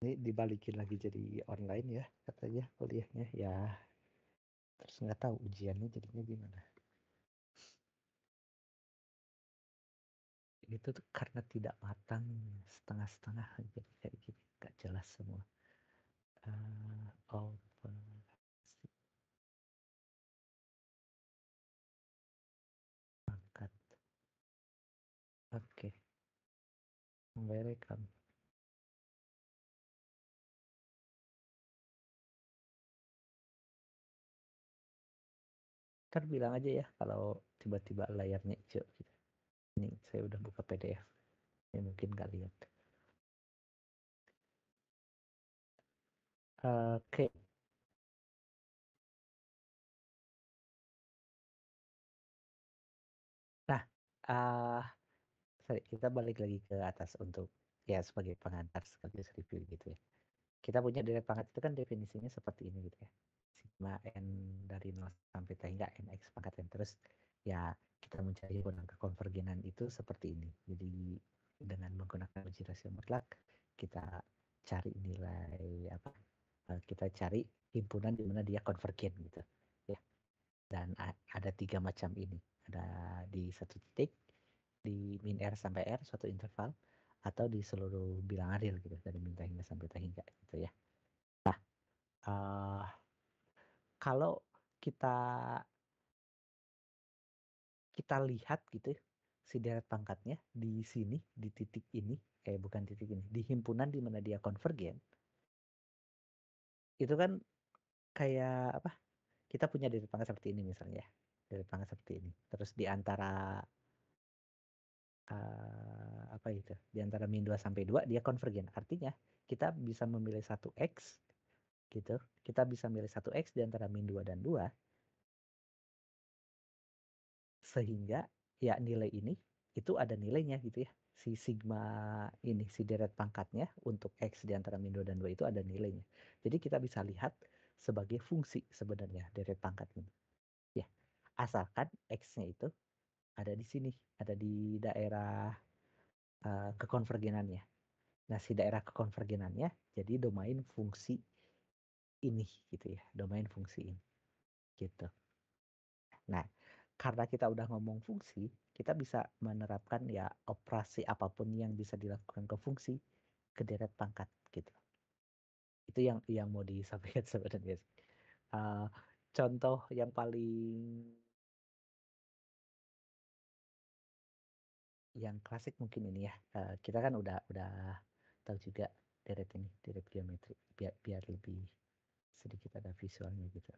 Ini dibalikin lagi jadi online ya katanya kuliahnya ya. Terus nggak tahu ujiannya jadinya gimana. Itu tuh karena tidak matang, setengah-setengah jadi kayak gini, nggak jelas semua. Open angkat. Oke, welcome. Kan bilang aja ya kalau tiba-tiba layarnya hijau gitu. Ini saya udah buka PDF. Ya mungkin nggak lihat. Oke. Nah, uh, sorry, kita balik lagi ke atas untuk ya sebagai pengantar sekaligus review gitu ya. Kita punya deret pangkat itu kan definisinya seperti ini gitu ya. Sigma n dari 0 sampai T hingga nx pangkat n. Terus ya kita mencari himpunan kekonvergenan itu seperti ini. Jadi dengan menggunakan uji rasio mutlak kita cari nilai apa? Kita cari himpunan di mana dia konvergen gitu ya. Dan ada 3 macam ini. Ada di satu titik, di min R sampai R suatu interval, atau di seluruh bilangan real gitu dari min T hingga sampai T hingga gitu ya. Uh, kalau kita kita lihat gitu si deret pangkatnya di sini di titik ini bukan titik ini di himpunan di mana dia konvergen itu kan kayak apa kita punya deret pangkat seperti ini misalnya ya deret pangkat seperti ini terus di antara apa itu di antara min 2 sampai 2 dia konvergen artinya kita bisa memilih satu X gitu kita bisa milih satu X di antara min 2 dan 2 sehingga ya nilai ini itu ada nilainya gitu ya. Si sigma ini, si deret pangkatnya untuk X di antara min 2 dan 2 itu ada nilainya. Jadi kita bisa lihat sebagai fungsi sebenarnya deret pangkat ini. Ya, asalkan X-nya itu ada di sini, ada di daerah kekonvergenannya. Nah, si daerah kekonvergenannya jadi domain fungsi ini gitu ya, domain fungsi ini gitu. Nah, karena kita udah ngomong fungsi, kita bisa menerapkan ya operasi apapun yang bisa dilakukan ke fungsi ke deret pangkat gitu. Itu yang mau disampaikan sebenarnya. Uh, contoh yang paling yang klasik mungkin ini ya. Kita kan udah tahu juga deret ini, deret geometri biar lebih sedikit ada visualnya gitu.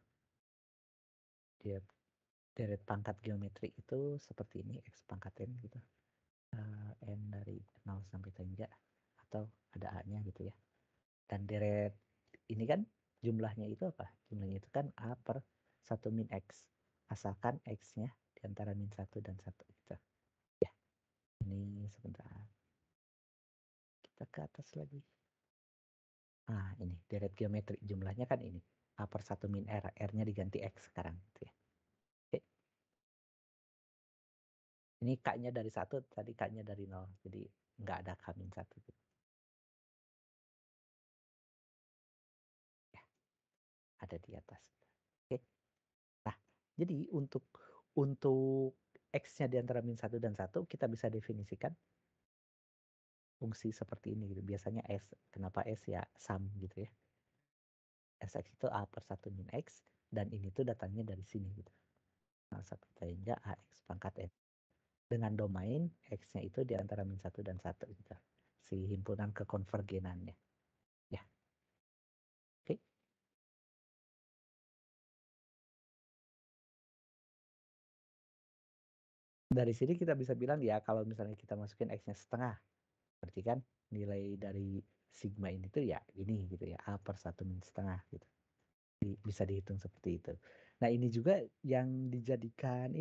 Dia deret pangkat geometri itu seperti ini x pangkat n gitu. N dari 0 sampai hingga atau ada A-nya gitu ya. Dan deret ini kan jumlahnya itu apa? Jumlahnya itu kan A per 1 min X. Asalkan X-nya di antara min 1 dan 1 gitu. Ya, ini sebentar. Kita ke atas lagi. Nah, ini deret geometri. Jumlahnya kan ini. A per 1 min R. R-nya diganti X sekarang. Gitu ya. Oke. Ini K-nya dari 1, tadi K-nya dari 0. Jadi nggak ada K min 1. Gitu. Ya, ada di atas. Oke. Nah, jadi untuk X-nya di antara min 1 dan 1, kita bisa definisikan fungsi seperti ini gitu. Biasanya S. Kenapa S ya? Sum gitu ya. Sx itu A per 1 min X, dan ini tuh datangnya dari sini gitu. Nah, sampai hingga AX pangkat N. Dengan domain X-nya itu di antara min 1 dan 1 gitu. Si himpunan kekonvergenannya. Ya, oke. Dari sini kita bisa bilang ya kalau misalnya kita masukin X-nya setengah, berarti kan nilai dari sigma ini tuh ya ini gitu ya, A per 1 min setengah gitu. Bisa dihitung seperti itu. Nah, ini juga yang dijadikan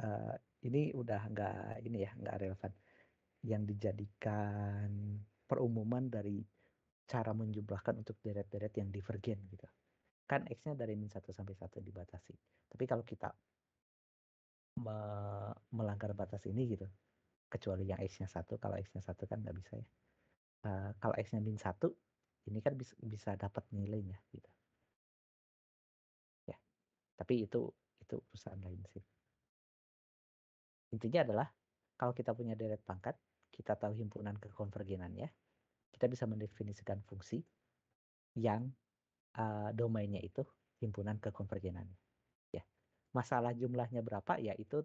uh, ini udah nggak ini ya, nggak relevan. Yang dijadikan perumuman dari cara menjumlahkan untuk deret-deret yang divergen gitu. Kan X-nya dari min 1 sampai 1 dibatasi. Tapi kalau kita melanggar batas ini gitu, kecuali yang X-nya 1, kalau X-nya 1 kan nggak bisa ya. Kalau X-nya min 1, ini kan bisa dapat nilainya gitu. Ya, tapi itu urusan lain sih. Intinya adalah kalau kita punya deret pangkat, kita tahu himpunan kekonvergenannya, kita bisa mendefinisikan fungsi yang domainnya itu himpunan kekonvergenannya. Ya, masalah jumlahnya berapa ya itu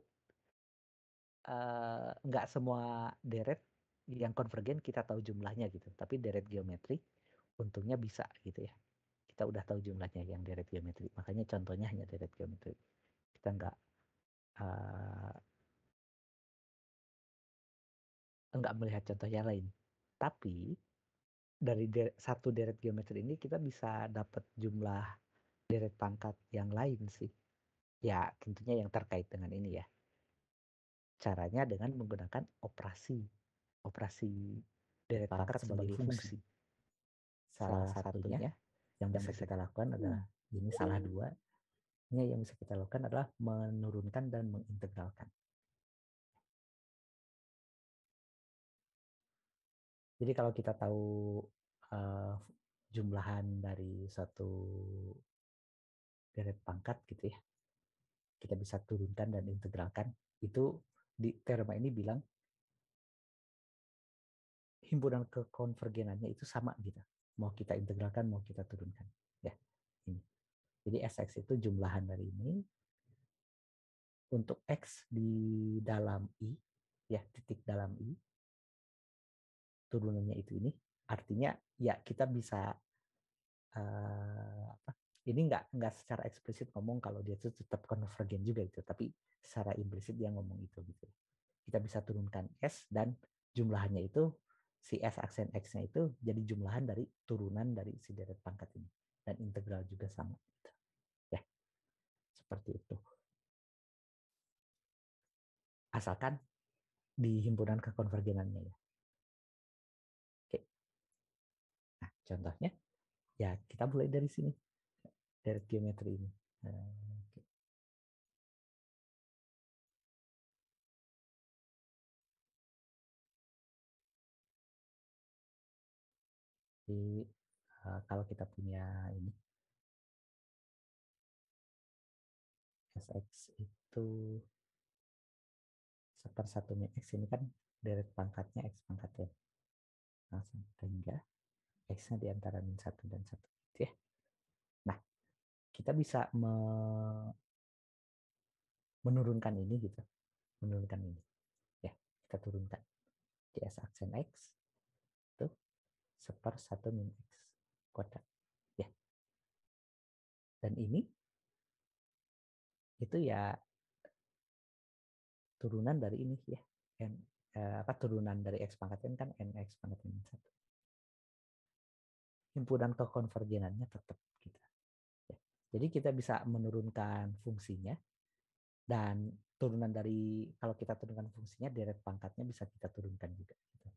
nggak semua deret yang konvergen kita tahu jumlahnya gitu. Tapi deret geometri untungnya bisa gitu ya. Kita udah tahu jumlahnya yang deret geometri. Makanya contohnya hanya deret geometri. Kita uh, nggak melihat contoh yang lain. Tapi dari satu deret geometri ini kita bisa dapat jumlah deret pangkat yang lain sih. Ya tentunya yang terkait dengan ini ya. Caranya dengan menggunakan operasi deret pangkat sebagai fungsi. Salah satunya yang bisa kita lakukan adalah ini salah dua. Ini yang bisa kita lakukan adalah menurunkan dan mengintegralkan. Jadi kalau kita tahu uh, jumlahan dari satu deret pangkat gitu ya, kita bisa turunkan dan integralkan. Itu di teorema ini bilang himpunan kekonvergenannya itu sama gitu. Mau kita integralkan, mau kita turunkan. Ya, ini. Jadi Sx itu jumlahan dari ini. Untuk X di dalam I, ya titik dalam I, turunannya itu ini. Artinya ya kita bisa apa? Ini nggak secara eksplisit ngomong kalau dia itu tetap konvergen juga itu, tapi secara implisit dia ngomong itu gitu. Kita bisa turunkan S dan jumlahannya itu si S aksen X-nya itu jadi jumlahan dari turunan dari si deret pangkat ini dan integral juga sama. Gitu. Ya, seperti itu. Asalkan di himpunan kekonvergenannya ya. Oke. Nah, contohnya ya kita mulai dari sini deret geometri ini. Oke. Jadi kalau kita punya ini Sx itu sepersatu min X ini kan deret pangkatnya X pangkat ya. Langsung sehingga X-nya di antara min 1 dan 1. Gitu ya. Nah, kita bisa menurunkan ini gitu. Menurunkan ini. Ya, kita turunkan. Di S aksen X itu sepersatu min X kuadrat. Ya. Dan ini itu ya turunan dari ini ya. N, apa turunan dari X pangkat N kan NX pangkat min 1. Himpunan kekonvergenannya tetap gitu. Ya. Jadi kita bisa menurunkan fungsinya dan turunan dari kalau kita turunkan fungsinya deret pangkatnya bisa kita turunkan juga. Gitu.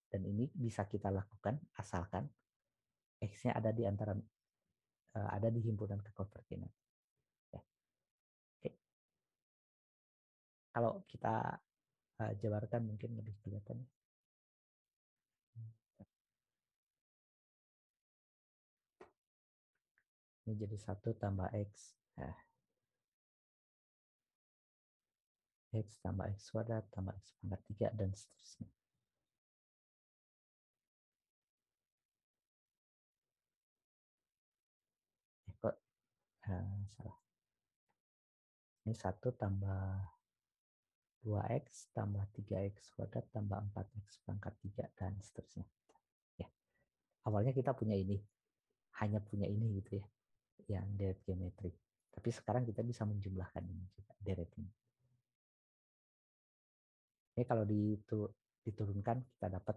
Dan ini bisa kita lakukan asalkan X-nya ada di antara ada di himpunan kekonvergenan. Ya. Oke. Kalau kita jabarkan mungkin lebih kelihatan. Ini jadi 1 tambah X. Nah, X tambah X kuadrat tambah X pangkat 3 dan seterusnya. Kok salah. Ini 1 tambah 2X tambah 3X kuadrat tambah 4X pangkat 3 dan seterusnya. Ya. Awalnya kita punya ini. Hanya punya ini gitu ya. Yang deret geometri. Tapi sekarang kita bisa menjumlahkan ini juga. Deret ini. Ini kalau diturunkan kita dapat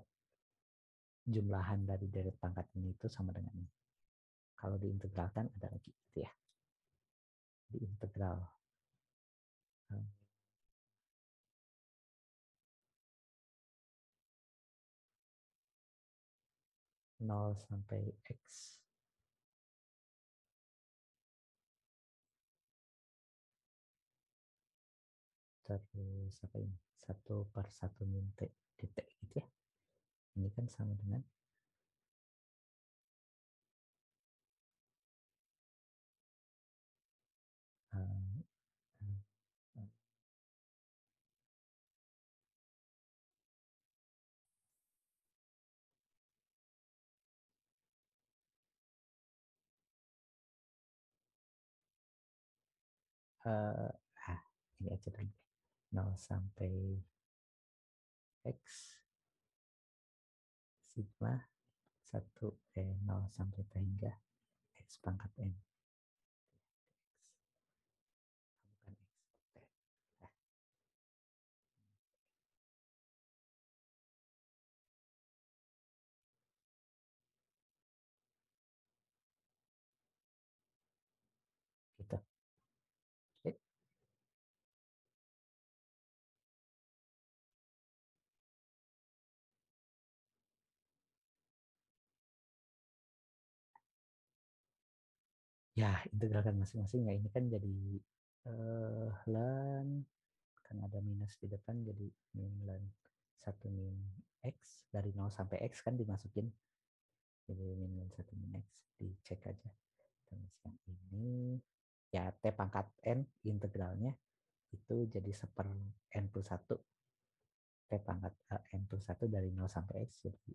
jumlahan dari deret pangkat ini itu sama dengan ini. Kalau diintegralkan ada lagi gitu ya. Diintegral. 0 sampai X. Terus apa ini? 1 per 1 min T dt gitu ya. Ini kan sama dengan eh, ah, ini aja dulu. 0 sampai X sigma 1 0 sampai hingga X pangkat N. Bukan X. Nah, gitu. Oke. Ya, integralkan masing-masing ya. Ini kan jadi lan kan ada minus di depan jadi min lan 1 min X dari 0 sampai X kan dimasukin jadi min lan 1 min X dicek aja. Terus yang ini ya T pangkat N integralnya itu jadi 1 N plus 1 T pangkat N plus 1 dari 0 sampai X jadi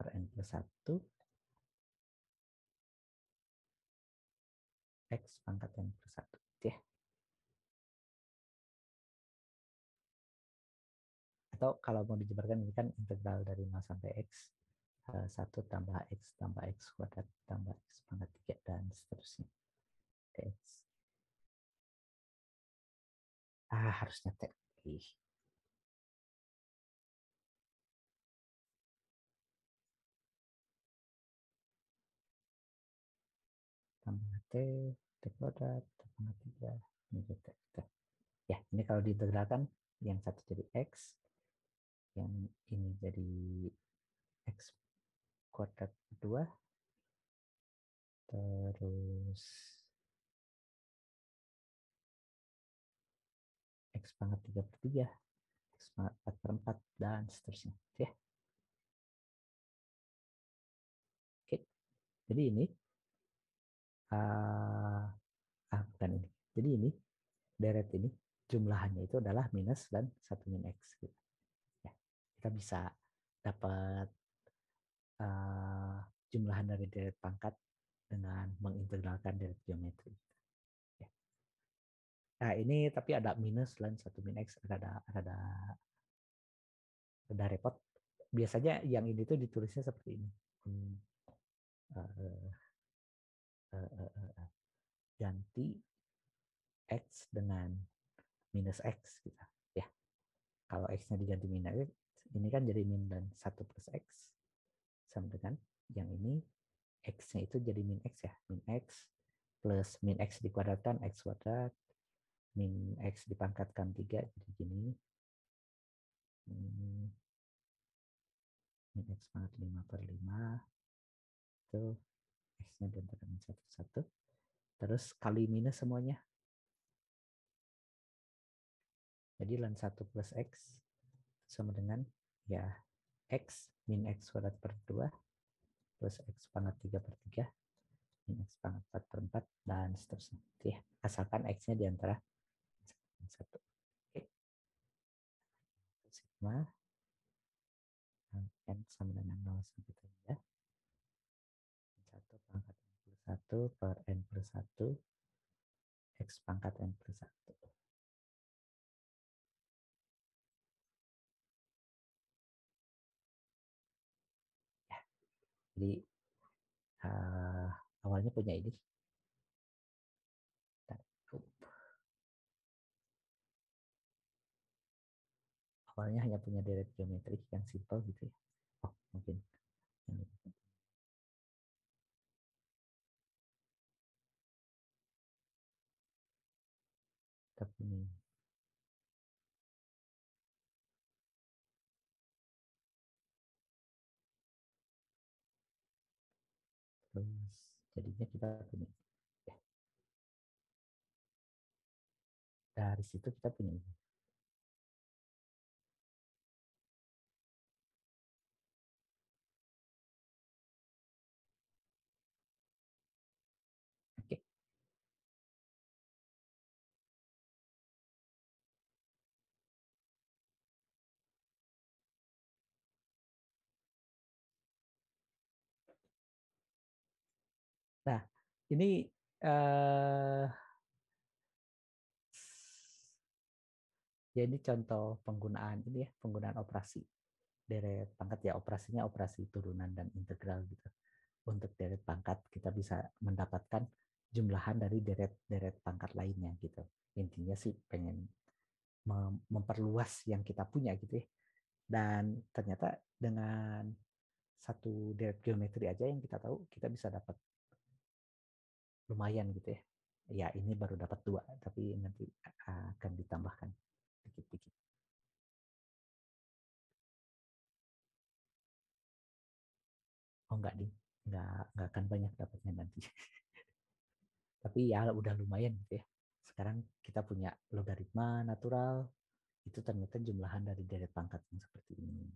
1 N plus 1 X pangkat N plus 1 ya. Atau kalau mau dijabarkan ini kan integral dari 0 sampai X 1 tambah X kuadrat tambah X pangkat 3 dan seterusnya. X. Harusnya T. Tambah T kuadrat, T pangkat 3. Ini T. Ya, ini kalau diintegralkan yang satu jadi X, yang ini jadi X kuadrat kedua, terus X pangkat 3 per 3, X pangkat 4 per 4, dan seterusnya. Ya, oke. Jadi ini, uh, bukan ini. Jadi ini, deret ini, jumlahannya itu adalah minus dan 1 min X. Gitu. Ya, kita bisa dapat jumlahan dari deret pangkat dengan mengintegralkan deret geometri. Ya. Nah ini tapi ada minus dan 1 min X, ada repot. Biasanya yang ini tuh ditulisnya seperti ini. Uh, ganti X dengan minus X gitu. Ya, kalau X-nya diganti minus X, ini kan jadi min dan 1 plus X sama dengan yang ini X-nya itu jadi min X ya. Min X plus min X dikuadratkan X kuadrat min X dipangkatkan 3 jadi gini. Min X pangkat 5 per 5 itu X-nya diantara min 1 terus kali minus semuanya. Jadi lan 1 plus X sama dengan ya X min X kuadrat per 2 plus X pangkat 3 per 3 min X pangkat 4 per 4 dan seterusnya. Ya, asalkan X-nya di antara 1. Oke. Sigma N sama dengan 0 sampai 3. 1 pangkat N plus 1 per N plus 1 X pangkat N plus 1. Ya, jadi awalnya punya ini. Awalnya hanya punya deret geometri yang simple gitu ya. Oh, mungkin. Tapi ini terus jadinya kita punya ya, dari situ kita punya ini. Oke. Nah, ini eh ya ini contoh penggunaan ini ya, penggunaan operasi deret pangkat ya, operasinya operasi turunan dan integral gitu. Untuk deret pangkat kita bisa mendapatkan jumlahan dari deret-deret pangkat lainnya gitu. Intinya sih pengen memperluas yang kita punya gitu ya. Dan ternyata dengan satu deret geometri aja yang kita tahu kita bisa dapat lumayan gitu ya. Ya ini baru dapat dua, tapi nanti akan ditambahkan dikit-dikit. Oh enggak ding, enggak akan banyak dapatnya nanti. Tapi ya udah lumayan gitu ya. Sekarang kita punya logaritma natural, itu ternyata jumlahan dari deret pangkat yang seperti ini.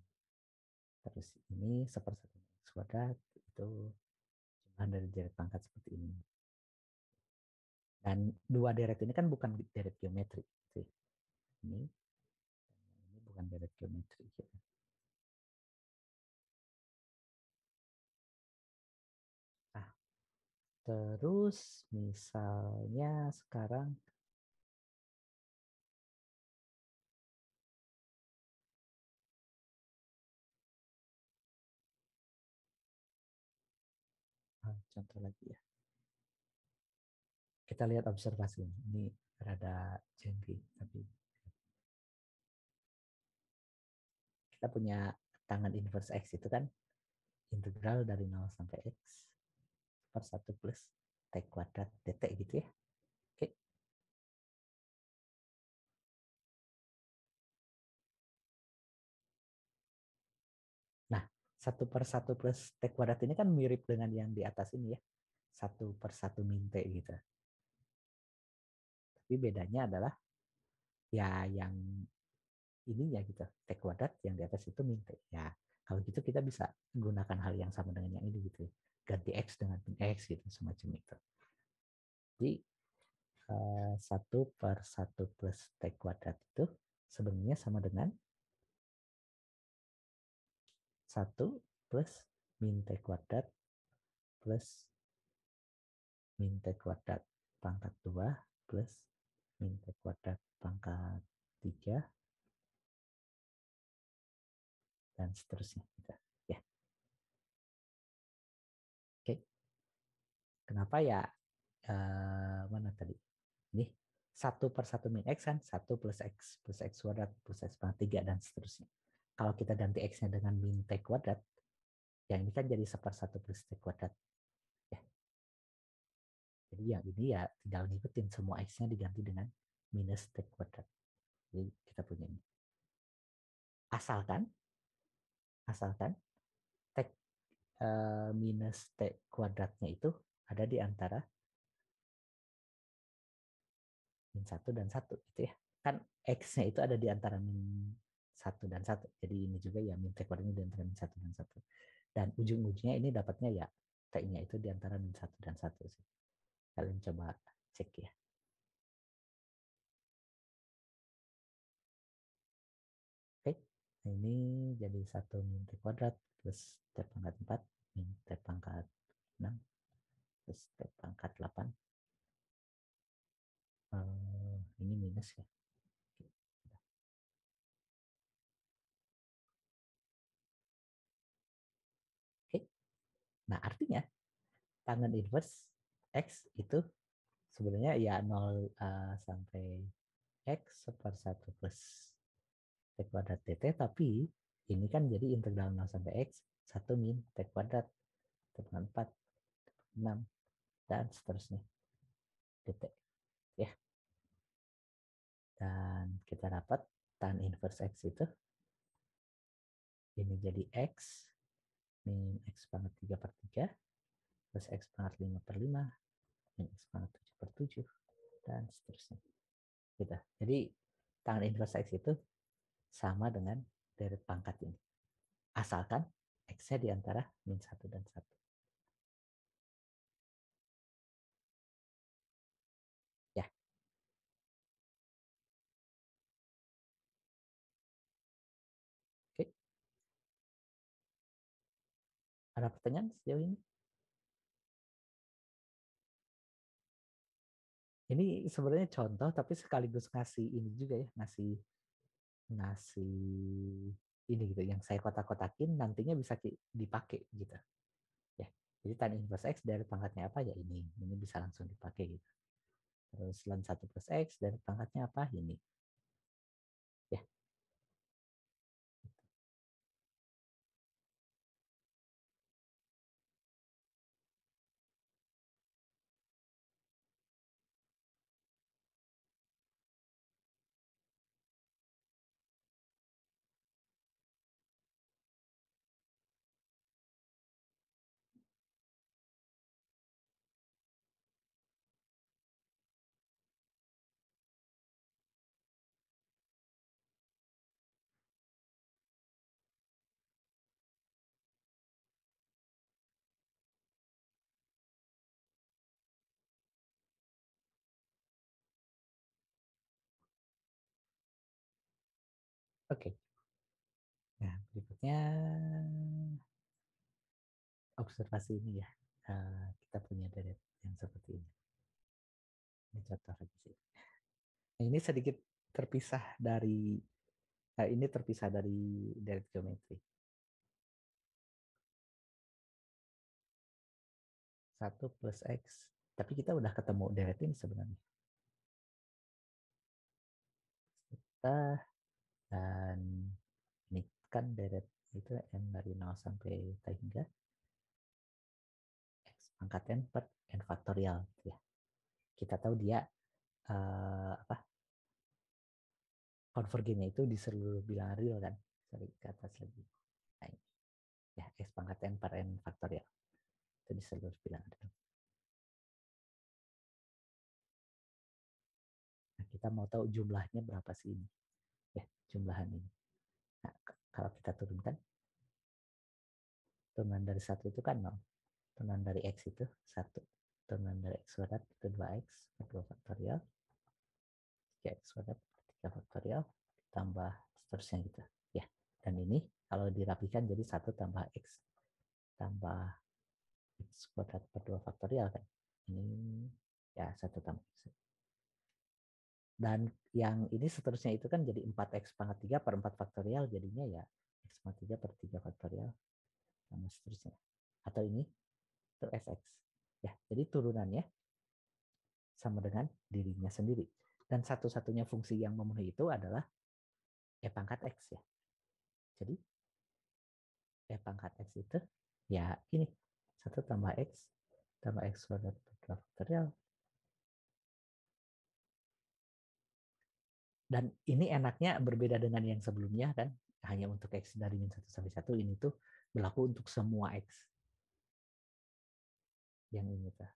Terus ini sepersatu x kuadrat, itu jumlahan dari deret pangkat seperti ini. Dan dua deret ini kan bukan deret geometri. Gitu ya. Ini bukan deret geometri. Gitu. Nah, terus misalnya sekarang contoh lagi ya. Kita lihat observasi ini. Ini rada jengki, tapi kita punya tangan inverse X itu kan integral dari 0 sampai X per 1 plus T kuadrat dt gitu ya. Oke. Nah, 1/1 plus T kuadrat ini kan mirip dengan yang di atas ini ya. 1/1 min T gitu. Tapi bedanya adalah ya yang ininya gitu. T kuadrat yang di atas itu min T. Ya, kalau gitu kita bisa gunakan hal yang sama dengan yang ini gitu. Ganti X dengan min X gitu semacam itu. Jadi 1/1 plus T kuadrat itu sebenarnya sama dengan 1 plus min T kuadrat plus min T kuadrat pangkat 2 plus min T kuadrat pangkat 3 dan seterusnya. Gitu. Ya, oke. Kenapa ya? Mana tadi? Ini 1/1 min X kan 1 plus X kuadrat plus X pangkat 3 dan seterusnya. Kalau kita ganti X-nya dengan min T kuadrat, yang ini kan jadi 1/1 plus T kuadrat. Ya. Jadi yang ini ya tinggal ngikutin semua X-nya diganti dengan minus T kuadrat. Jadi kita punya ini. Asalkan, asalkan T minus T kuadratnya itu ada di antara min 1 dan 1 gitu ya. Kan X-nya itu ada di antara min 1 dan 1. Jadi ini juga ya min T kuadratnya di antara min 1 dan 1. Dan ujung-ujungnya ini dapatnya ya T-nya itu di antara min 1 dan 1 sih. Kalian coba cek ya. Oke, nah, ini jadi 1 min T kuadrat plus T pangkat 4 min T pangkat 6 plus T pangkat 8. Ini minus ya. Oke, nah artinya tangan inverse X itu sebenarnya ya 0 sampai X per 1 plus T kuadrat dt, tapi ini kan jadi integral 0 sampai X 1 min T kuadrat T pangkat 4, 6, dan seterusnya dt. Ya, dan kita dapat tan inverse X itu ini jadi X min X pangkat 3 per 3 plus X pangkat 5 per 5 min X pangkat 7 per 7 dan seterusnya. Gitu. Jadi tangan inverse X itu sama dengan deret pangkat ini. Asalkan X-nya di antara min 1 dan 1. Ya, oke. Ada pertanyaan sejauh ini? Ini sebenarnya contoh tapi sekaligus ngasih ini juga ya, ngasih ngasih ini gitu yang saya kotak-kotakin nantinya bisa dipakai gitu ya. Jadi tan inverse x dari pangkatnya apa ya ini bisa langsung dipakai gitu. Terus ln 1 plus x dari pangkatnya apa ini ya. Oke. Nah berikutnya observasi ini ya. Kita punya deret yang seperti ini. Ini contoh lagi sih. Nah, ini sedikit terpisah dari ini terpisah dari deret geometri. 1 plus X. Tapi kita udah ketemu deret ini sebenarnya. Kita dan ini kan deret itu n dari 0 sampai t hingga X pangkat n per n faktorial. Ya. Kita tahu dia apa konvergennya itu di seluruh bilangan real kan. Sorry, ke atas lagi. Nah, ini. Ya, X pangkat n per n faktorial. Itu di seluruh bilangan real. Nah, kita mau tahu jumlahnya berapa sih ini. Ya, jumlahan ini. Nah, kalau kita turunkan, turunan dari 1 itu kan 0. Turunan dari X itu 1. Turunan dari X kuadrat itu 2X per 2 faktorial. 3X kuadrat per 3 faktorial. Tambah seterusnya gitu. Ya, dan ini kalau dirapikan jadi 1 tambah X tambah X kuadrat per 2 faktorial kan. Ini ya 1 tambah X. Dan yang ini seterusnya itu kan jadi 4X pangkat 3 per 4 faktorial. Jadinya ya X pangkat 3 per 3 faktorial. Sama seterusnya. Atau ini itu Sx. Ya, jadi turunannya sama dengan dirinya sendiri. Dan satu-satunya fungsi yang memenuhi itu adalah E pangkat X ya. Jadi E pangkat X itu ya ini 1 tambah X tambah X kuadrat per 2 faktorial. Dan ini enaknya berbeda dengan yang sebelumnya kan. Hanya untuk X dari min 1 sampai 1. Ini tuh berlaku untuk semua X. Yang ini tuh.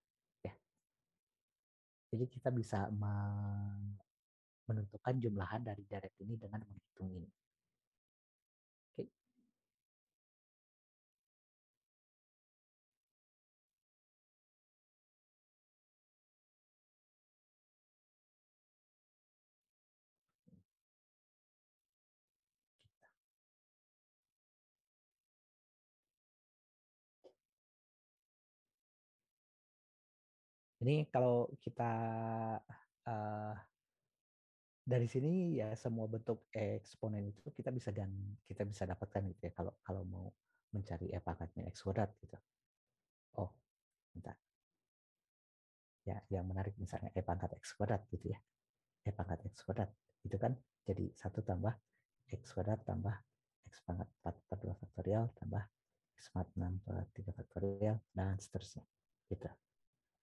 Ya. Jadi kita bisa menentukan jumlahan dari deret ini dengan menghitung ini. Oke. Ini kalau kita uh, dari sini ya semua bentuk eksponen itu kita bisa dapatkan gitu ya kalau kalau mau mencari e pangkatnya x kuadrat gitu. Oh, bentar. Ya, yang menarik misalnya e pangkat x kuadrat gitu ya. E pangkat x kuadrat itu kan jadi 1 tambah x kuadrat tambah x pangkat 4 per 2 faktorial tambah x pangkat 6 per 3 faktorial dan seterusnya. Gitu.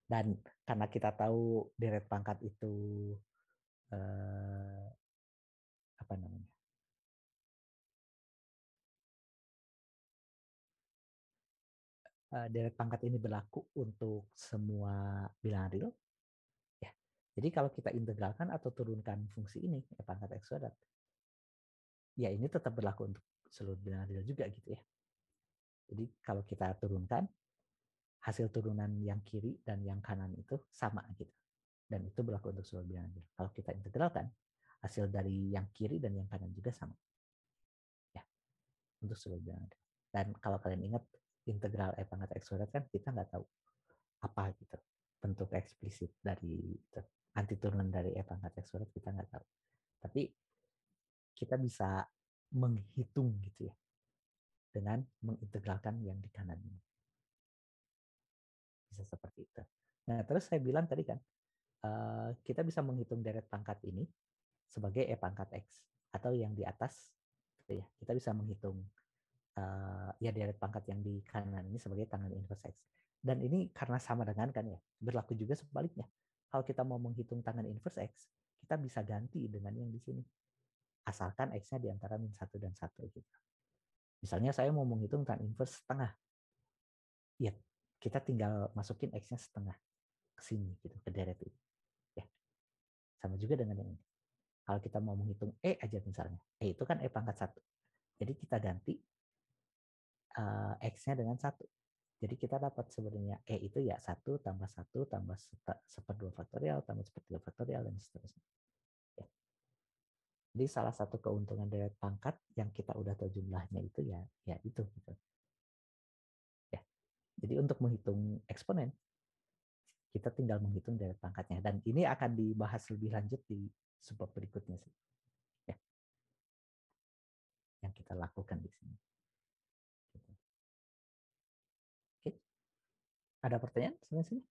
Dan karena kita tahu deret pangkat itu eh, apa namanya? Deret pangkat ini berlaku untuk semua bilangan real. Ya. Jadi kalau kita integralkan atau turunkan fungsi ini, ya pangkat x kuadrat, ya ini tetap berlaku untuk seluruh bilangan real juga gitu ya. Jadi kalau kita turunkan, hasil turunan yang kiri dan yang kanan itu sama gitu. Dan itu berlaku untuk seluruh bilangan real. Kalau kita integralkan, hasil dari yang kiri dan yang kanan juga sama. Ya, untuk seluruh bilangan real. Dan kalau kalian ingat, integral e pangkat x kuadrat kan kita nggak tahu apa gitu bentuk eksplisit dari itu. Nanti turun dari E pangkat X kuadrat kita nggak tahu. Tapi kita bisa menghitung gitu ya dengan mengintegralkan yang di kanan ini. Bisa seperti itu. Nah, terus saya bilang tadi kan, kita bisa menghitung deret pangkat ini sebagai E pangkat X. Atau yang di atas, gitu ya. Kita bisa menghitung ya deret pangkat yang di kanan ini sebagai tangan inverse X. Dan ini karena sama dengan kan ya, berlaku juga sebaliknya. Kalau kita mau menghitung tangan inverse X, kita bisa ganti dengan yang di sini. Asalkan X-nya di antara min 1 dan 1 gitu. Misalnya saya mau menghitung tan inverse setengah. Ya, kita tinggal masukin X-nya setengah ke sini gitu, ke deret ini. Ya, sama juga dengan yang ini. Kalau kita mau menghitung E aja misalnya. E itu kan E pangkat 1. Jadi kita ganti X-nya dengan 1. Jadi kita dapat sebenarnya E itu ya 1 tambah 1 tambah seperdua faktorial tambah sepertiga faktorial dan seterusnya. Ya. Jadi salah satu keuntungan deret pangkat yang kita udah tahu jumlahnya itu ya itu gitu. Ya. Jadi untuk menghitung eksponen kita tinggal menghitung deret pangkatnya dan ini akan dibahas lebih lanjut di subbab berikutnya sih. Ya. Yang kita lakukan di sini. Gitu. Oke. Ada pertanyaan sampai sini?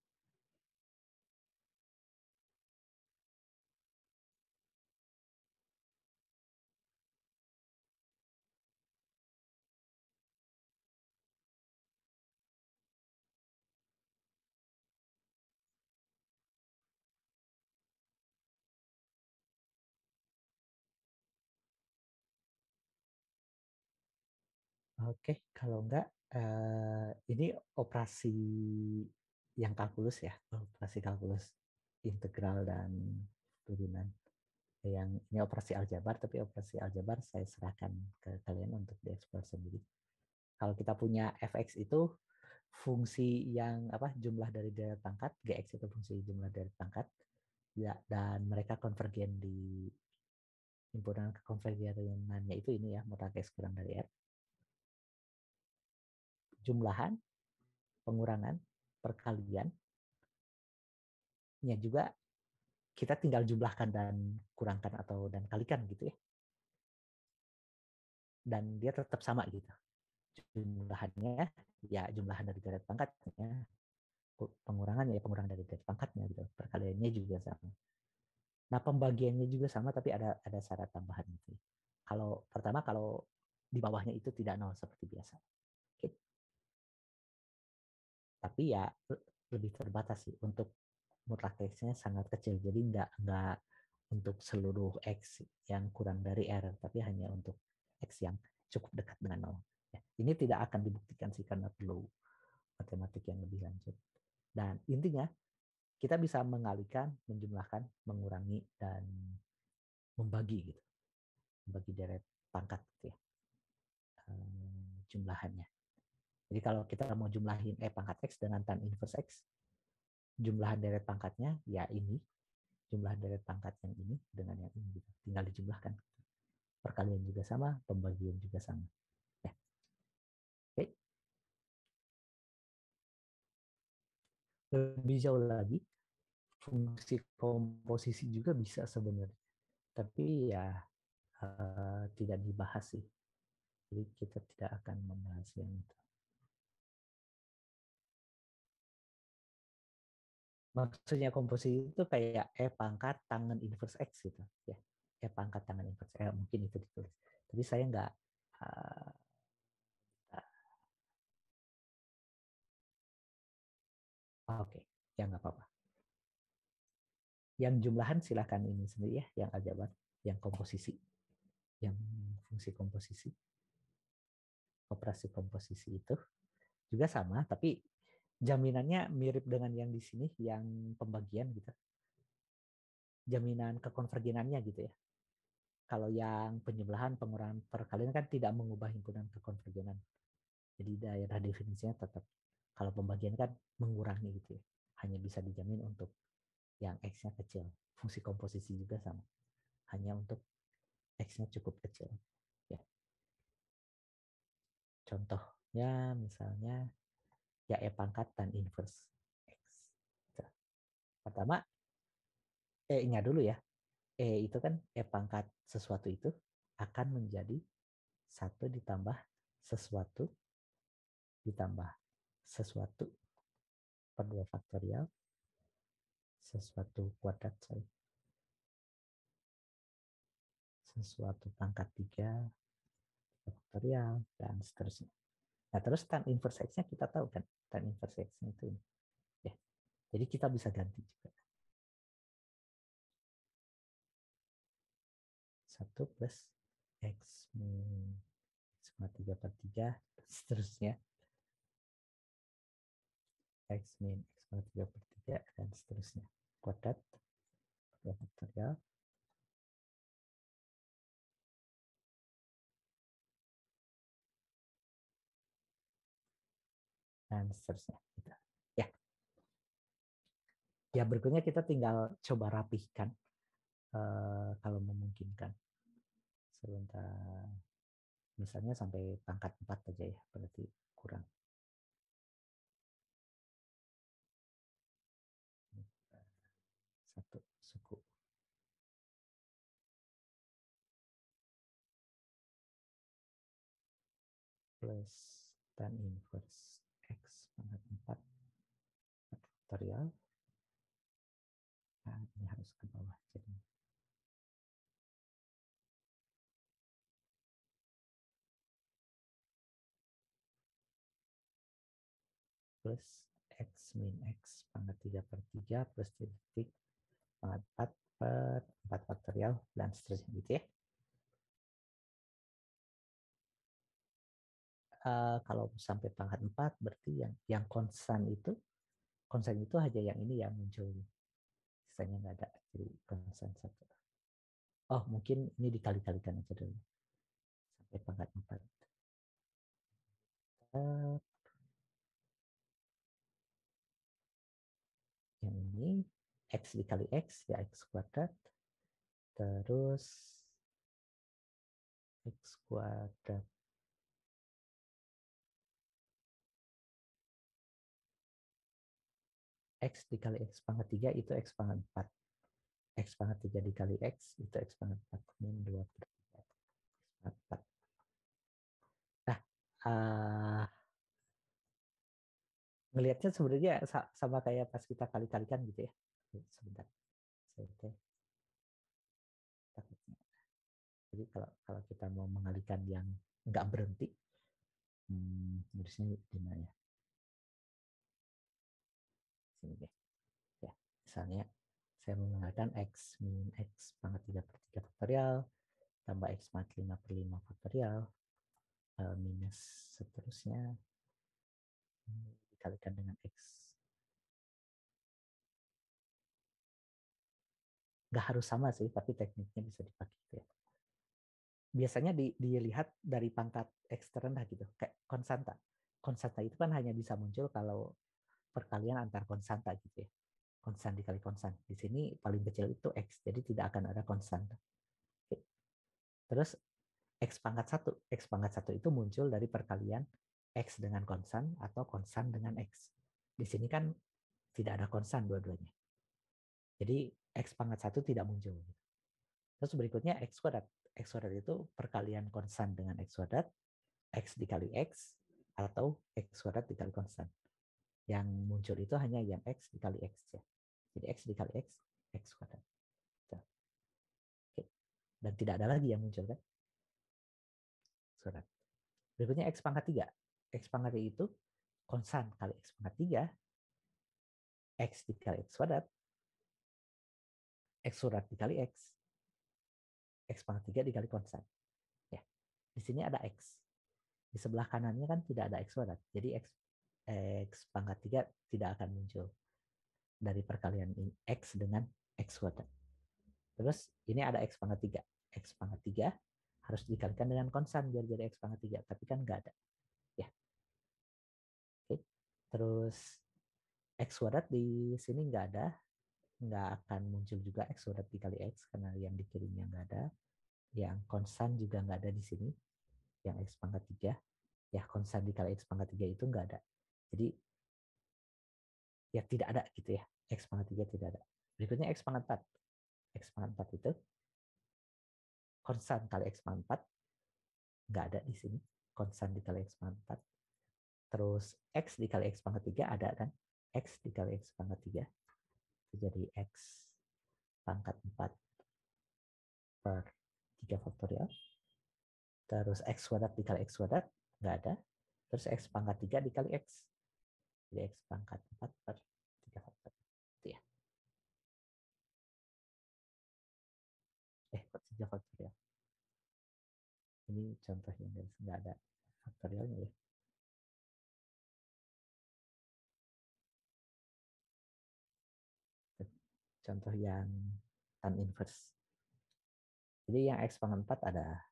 Oke, kalau enggak ini operasi yang kalkulus ya, operasi kalkulus integral dan turunan. Yang ini operasi aljabar, tapi operasi aljabar saya serahkan ke kalian untuk dieksplor sendiri. Kalau kita punya fx itu fungsi yang apa jumlah dari deret pangkat, gx itu fungsi jumlah deret pangkat, ya, dan mereka konvergen di himpunan kekonvergenannya itu ini ya mutlak x kurang dari r. Jumlahan, pengurangan, perkalian, nya juga kita tinggal jumlahkan dan kurangkan atau dan kalikan gitu ya. Dan dia tetap sama gitu. Jumlahannya ya jumlahan dari deret pangkatnya, pengurangan ya pengurangan dari deret pangkatnya gitu. Perkaliannya juga sama. Nah, pembagiannya juga sama tapi ada syarat tambahan gitu. Kalau pertama kalau di bawahnya itu tidak nol seperti biasa. Oke. Tapi ya lebih terbatas sih untuk mutlak X-nya sangat kecil. Jadi nggak untuk seluruh X yang kurang dari R, tapi hanya untuk X yang cukup dekat dengan nol. Ya, ini tidak akan dibuktikan sih karena perlu matematik yang lebih lanjut. Dan intinya kita bisa mengalihkan, menjumlahkan, mengurangi, dan membagi gitu. Membagi deret pangkat gitu ya. Jumlahannya. Jadi kalau kita mau jumlahin E pangkat X dengan tan inverse X, jumlahan deret pangkatnya ya ini, jumlah deret pangkat yang ini dengan yang ini gitu. Tinggal dijumlahkan. Perkalian juga sama, pembagian juga sama. Ya. Oke. Lebih jauh lagi, fungsi komposisi juga bisa sebenarnya. Tapi ya tidak dibahas sih. Jadi kita tidak akan membahas yang itu. Maksudnya komposisi itu kayak E pangkat tangan inverse X gitu ya. E pangkat tangan inverse X. Mungkin itu ditulis. Tapi saya nggak uh, oke, okay. Ya nggak apa-apa. Yang jumlahan silahkan ini sendiri ya, yang aljabar, yang komposisi, yang fungsi komposisi, operasi komposisi itu juga sama, tapi jaminannya mirip dengan yang di sini, yang pembagian gitu. Jaminan kekonvergenannya gitu ya. Kalau yang penjumlahan, pengurangan, perkalian kan tidak mengubah himpunan kekonvergenan. Jadi daerah definisinya tetap. Kalau pembagian kan mengurangi gitu ya. Hanya bisa dijamin untuk yang X-nya kecil. Fungsi komposisi juga sama. Hanya untuk X-nya cukup kecil. Ya. Contohnya misalnya ya E pangkat tan inverse X. Pertama, E-nya dulu ya. Itu kan pangkat sesuatu itu akan menjadi satu ditambah sesuatu ditambah sesuatu per 2 faktorial sesuatu kuadrat sorry, sesuatu pangkat 3 faktorial dan seterusnya. Nah, terus tan inverse x-nya kita tahu kan, tan inverse x-nya itu ini. Ya. Jadi kita bisa ganti juga. 1 plus x min x 3 per 3 dan seterusnya. X min x 3 per 3 dan seterusnya. Kuadrat per faktorial dan seterusnya. Gitu. Ya, ya berikutnya kita tinggal coba rapihkan kalau memungkinkan. Sebentar, misalnya sampai pangkat 4 aja ya, berarti kurang. Satu suku plus tan inverse x pangkat 4 faktorial. Nah, ini harus ke bawah. Jadi plus x min x pangkat 3 per 3 plus titik pangkat 4 per 4 faktorial dan seterusnya gitu ya. Kalau sampai pangkat 4 berarti yang konstan itu hanya yang ini yang muncul. Sisanya nggak ada. Jadi konstan satu. Oh, mungkin ini dikali-kalikan aja dulu. Sampai pangkat 4. Yang ini x dikali x ya x kuadrat. Terus x kuadrat x dikali x pangkat 3 itu x pangkat 4. X pangkat 3 dikali x itu x pangkat 4 min 2 per 3. X pangkat 4. Nah, ngelihatnya sebenarnya sama kayak pas kita kali-kalikan gitu ya. Sebentar. Saya takutnya. Jadi kalau kita mau mengalihkan yang nggak berhenti, harusnya di mana ya? Sini deh. Ya, misalnya saya mau mengalihkan x min x pangkat 3 per 3 faktorial tambah x pangkat 5 per 5 faktorial minus seterusnya dikalikan dengan x. Nggak harus sama sih, tapi tekniknya bisa dipakai. Ya. Biasanya dilihat dari pangkat x terendah gitu, kayak konstanta. Konstanta itu kan hanya bisa muncul kalau perkalian antar konstanta gitu ya. Konstan dikali konstan. Di sini paling kecil itu x, jadi tidak akan ada konstanta. Oke. Terus x pangkat 1. X pangkat 1 itu muncul dari perkalian x dengan konstan atau konstan dengan x. Di sini kan tidak ada konstan dua-duanya. Jadi x pangkat 1 tidak muncul. Terus berikutnya x kuadrat. X kuadrat itu perkalian konstan dengan x kuadrat, x dikali x, atau x kuadrat dikali konstan. Yang muncul itu hanya yang x dikali x ya. Jadi x dikali x, x kuadrat. Oke. Dan tidak ada lagi yang muncul kan? Kuadrat. Berikutnya x pangkat 3. X pangkat 3 itu konstan kali x pangkat 3, x dikali x kuadrat, x kuadrat dikali x pangkat 3 dikali konstan. Ya. Di sini ada x. Di sebelah kanannya kan tidak ada x kuadrat. Jadi x pangkat 3 tidak akan muncul dari perkalian x dengan x kuadrat. Terus ini ada x pangkat 3. X pangkat 3 harus dikalikan dengan konstan biar jadi x pangkat 3. Tapi kan nggak ada. Ya. Oke. Terus x kuadrat di sini nggak ada. Nggak akan muncul juga x kuadrat dikali x karena yang dikirimnya nggak ada. Yang konstan juga nggak ada di sini. Yang x pangkat 3. Ya konstan dikali x pangkat 3 itu nggak ada. Jadi ya tidak ada gitu ya. X pangkat 3 tidak ada. Berikutnya X pangkat 4. X pangkat 4 itu konstan kali X pangkat 4 nggak ada di sini. Konstan dikali X pangkat 4. Terus X dikali X pangkat 3 ada kan? X dikali X pangkat 3 itu jadi X pangkat 4 per 3 faktorial. Terus X kuadrat dikali X kuadrat nggak ada. Terus X pangkat 3 dikali X. Jadi X pangkat 4 per 3 faktorial. Itu ya. Per 3 faktorial. Ini contohnya guys, nggak ada faktorialnya ya. Contoh yang tan inverse. Jadi yang X pangkat 4 ada.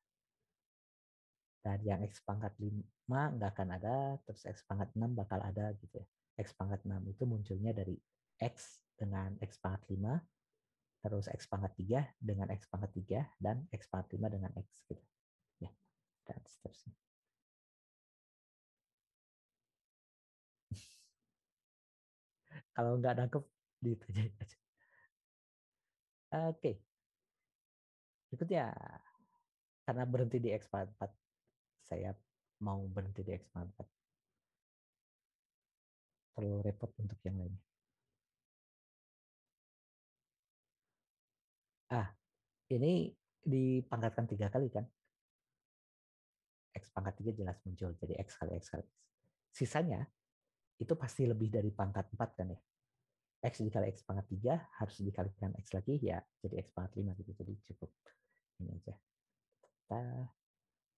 Dan yang X pangkat 5 nggak akan ada, terus X pangkat 6 bakal ada gitu ya. X pangkat 6 itu munculnya dari X dengan X pangkat 5, terus X pangkat 3 dengan X pangkat 3, dan X pangkat 5 dengan X gitu. Ya, dan seterusnya. Kalau nggak nangkep, ditanyain aja. Oke, berikutnya. Karena berhenti di X pangkat 4, saya mau berhenti di X pangkat 4. Terlalu repot untuk yang lainnya. Ini dipangkatkan 3 kali kan? X pangkat 3 jelas muncul, jadi X kali X kali X. Sisanya itu pasti lebih dari pangkat 4 kan ya. X dikali X pangkat 3 harus dikalikan X lagi ya jadi X pangkat 5 gitu. Jadi cukup ini aja.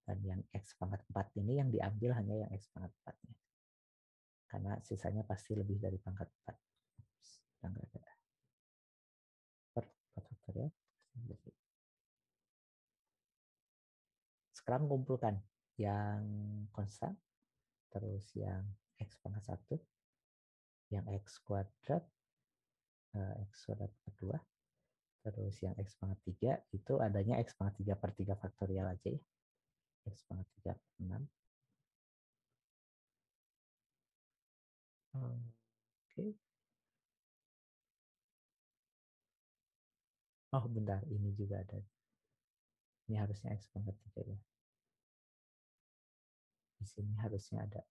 Dan yang X pangkat 4 ini yang diambil hanya yang X pangkat 4-nya. Karena sisanya pasti lebih dari pangkat 4. Enggak ada. Faktorial. Sekarang kumpulkan yang konstan, terus yang X pangkat 1, yang X kuadrat, X kuadrat kedua, terus yang X pangkat 3 itu adanya X pangkat 3 per 3 faktorial aja ya. X pangkat 3 per 6. Oke. Oh bentar, ini juga ada. Ini harusnya X pangkat 3 ya. Di sini harusnya ada.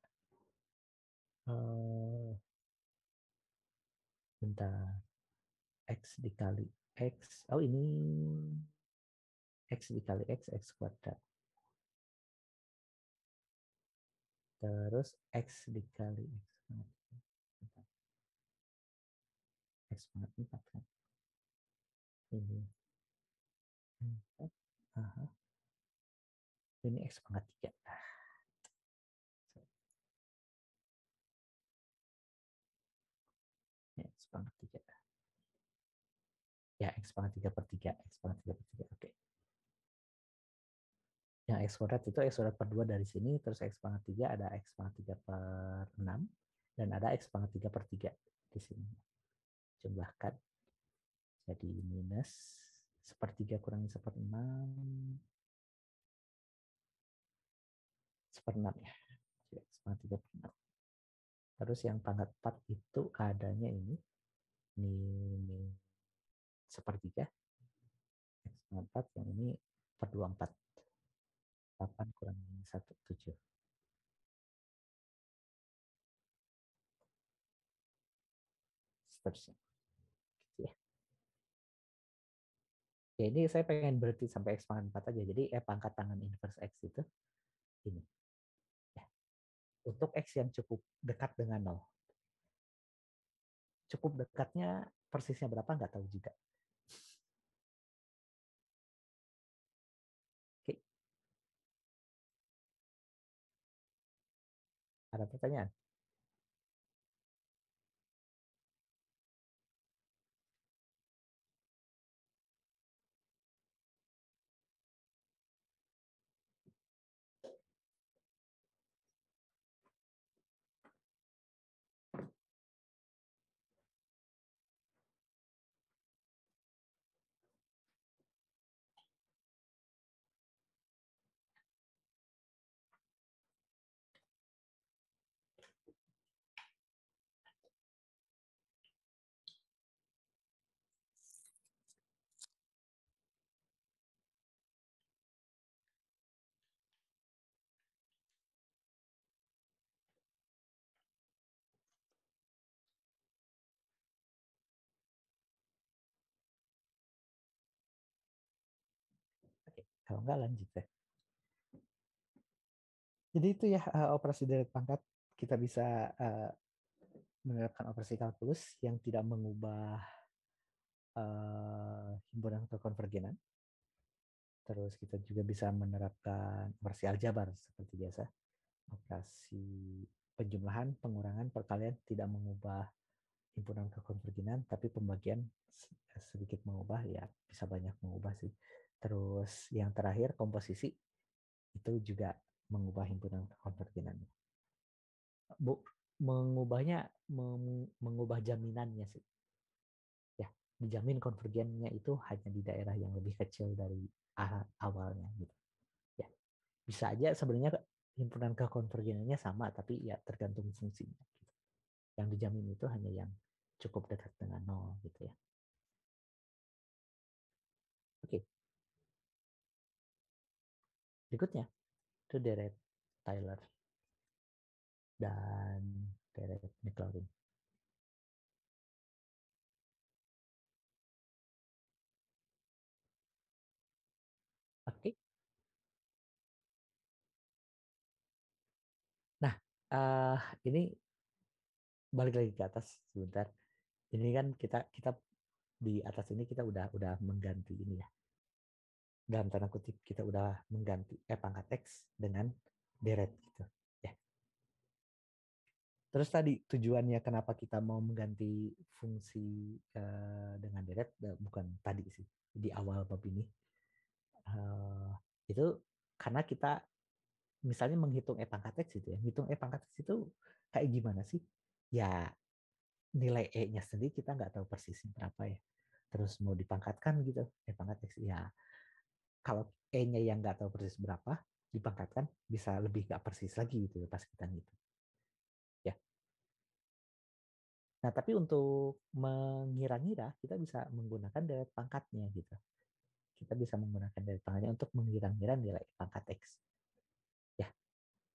Bentar. X dikali X. Oh ini X dikali X, X kuadrat. Terus X dikali X pangkat. X pangkat 4 kan. Ini. Aha. Ini X pangkat 3. Ini X pangkat 3. Ya, X pangkat 3 per 3. X pangkat 3 per 3. Oke. Yang X kuadrat itu X kuadrat per 2 dari sini. Terus X pangkat 3 ada X pangkat 3 per 6. Dan ada X pangkat 3 per 3 di sini. Jumlahkan. Jadi minus sepertiga kurangi seperenam. Seperenam ya. X pangkat 3 per 6. Terus yang pangkat 4 itu adanya ini. Ini sepertiga. X pangkat 4 yang ini per 2, 4. 8 kurang 1, 7. Seterusnya. Gitu ya. Ya ini saya pengen berhenti sampai X pangkat 4 aja. Jadi pangkat tangan inverse X itu ini. Ya. Untuk X yang cukup dekat dengan 0. Cukup dekatnya persisnya berapa nggak tahu juga. Oke, ada pertanyaan? Kalau enggak lanjut ya. Jadi itu ya operasi deret pangkat. Kita bisa uh, menerapkan operasi kalkulus yang tidak mengubah himpunan atau konvergenan. Terus kita juga bisa menerapkan operasi aljabar seperti biasa. Operasi penjumlahan, pengurangan, perkalian tidak mengubah himpunan kekonvergenan, tapi pembagian sedikit mengubah, ya bisa banyak mengubah sih. Terus yang terakhir komposisi itu juga mengubah himpunan kekonvergenannya. Bu, mengubahnya mengubah jaminannya sih. Ya, dijamin konvergennya itu hanya di daerah yang lebih kecil dari awalnya gitu. Ya, bisa aja sebenarnya himpunan kekonvergenannya sama tapi ya tergantung fungsinya gitu. Yang dijamin itu hanya yang cukup dekat dengan nol gitu ya. Oke, berikutnya itu deret Tyler dan deret Maclaurin. Oke, nah ini balik lagi ke atas sebentar. Ini kan kita kita di atas ini kita udah mengganti ini ya. Dalam tanda kutip kita udah mengganti pangkat X dengan deret gitu. Ya. Terus tadi tujuannya kenapa kita mau mengganti fungsi dengan deret bukan tadi sih di awal bab ini. Uh, itu karena kita misalnya menghitung pangkat X itu ya. Menghitung pangkat X itu kayak gimana sih? Ya nilai E-nya sendiri kita nggak tahu persisnya berapa ya. Terus mau dipangkatkan gitu, pangkat X ya. Kalau E-nya yang nggak tahu persis berapa, dipangkatkan bisa lebih nggak persis lagi gitu ya pas kita ngitung. Ya. Nah, tapi untuk mengira-ngira, kita bisa menggunakan deret pangkatnya gitu. Kita bisa menggunakan deret pangkatnya untuk mengira-ngira nilai pangkat X. Ya,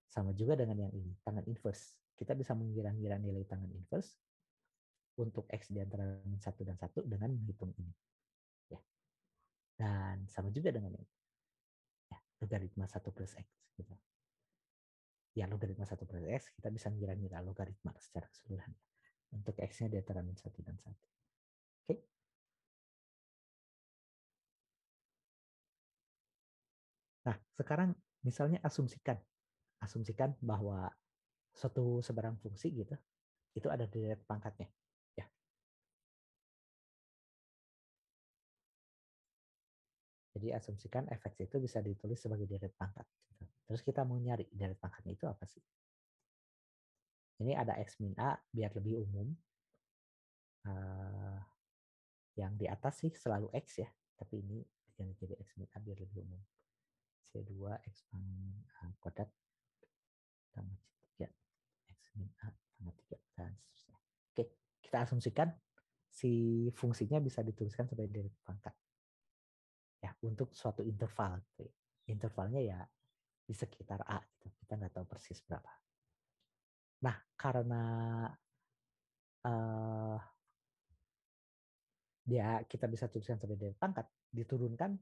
sama juga dengan yang ini, tangan inverse. Kita bisa mengira-ngira nilai tangan inverse untuk X di antara satu dan satu dengan menghitung ini. Ya. Dan sama juga dengan ini. Ya, logaritma 1 plus X. Gitu. Ya, logaritma 1 plus X, kita bisa mengira-ngira logaritma secara keseluruhan. Untuk X-nya di antara min 1 dan 1. Oke. Nah, sekarang misalnya asumsikan bahwa suatu sebarang fungsi gitu, itu ada deret pangkatnya. Ya, jadi asumsikan fx itu bisa ditulis sebagai deret pangkat. Gitu. Terus kita mau nyari deret pangkatnya itu apa sih? Ini ada x min a biar lebih umum. Uh, yang di atas sih selalu x ya, tapi ini diganti jadi x min a biar lebih umum. C2 x pangkat kuadrat tambah C3 x min a tambah 3 dan seterusnya. Oke, kita asumsikan si fungsinya bisa dituliskan sebagai deret pangkat. Ya, untuk suatu interval. Gitu. Intervalnya ya di sekitar A. Gitu. Kita nggak tahu persis berapa. Nah, karena uh, dia kita bisa tuliskan sebagai deret pangkat, diturunkan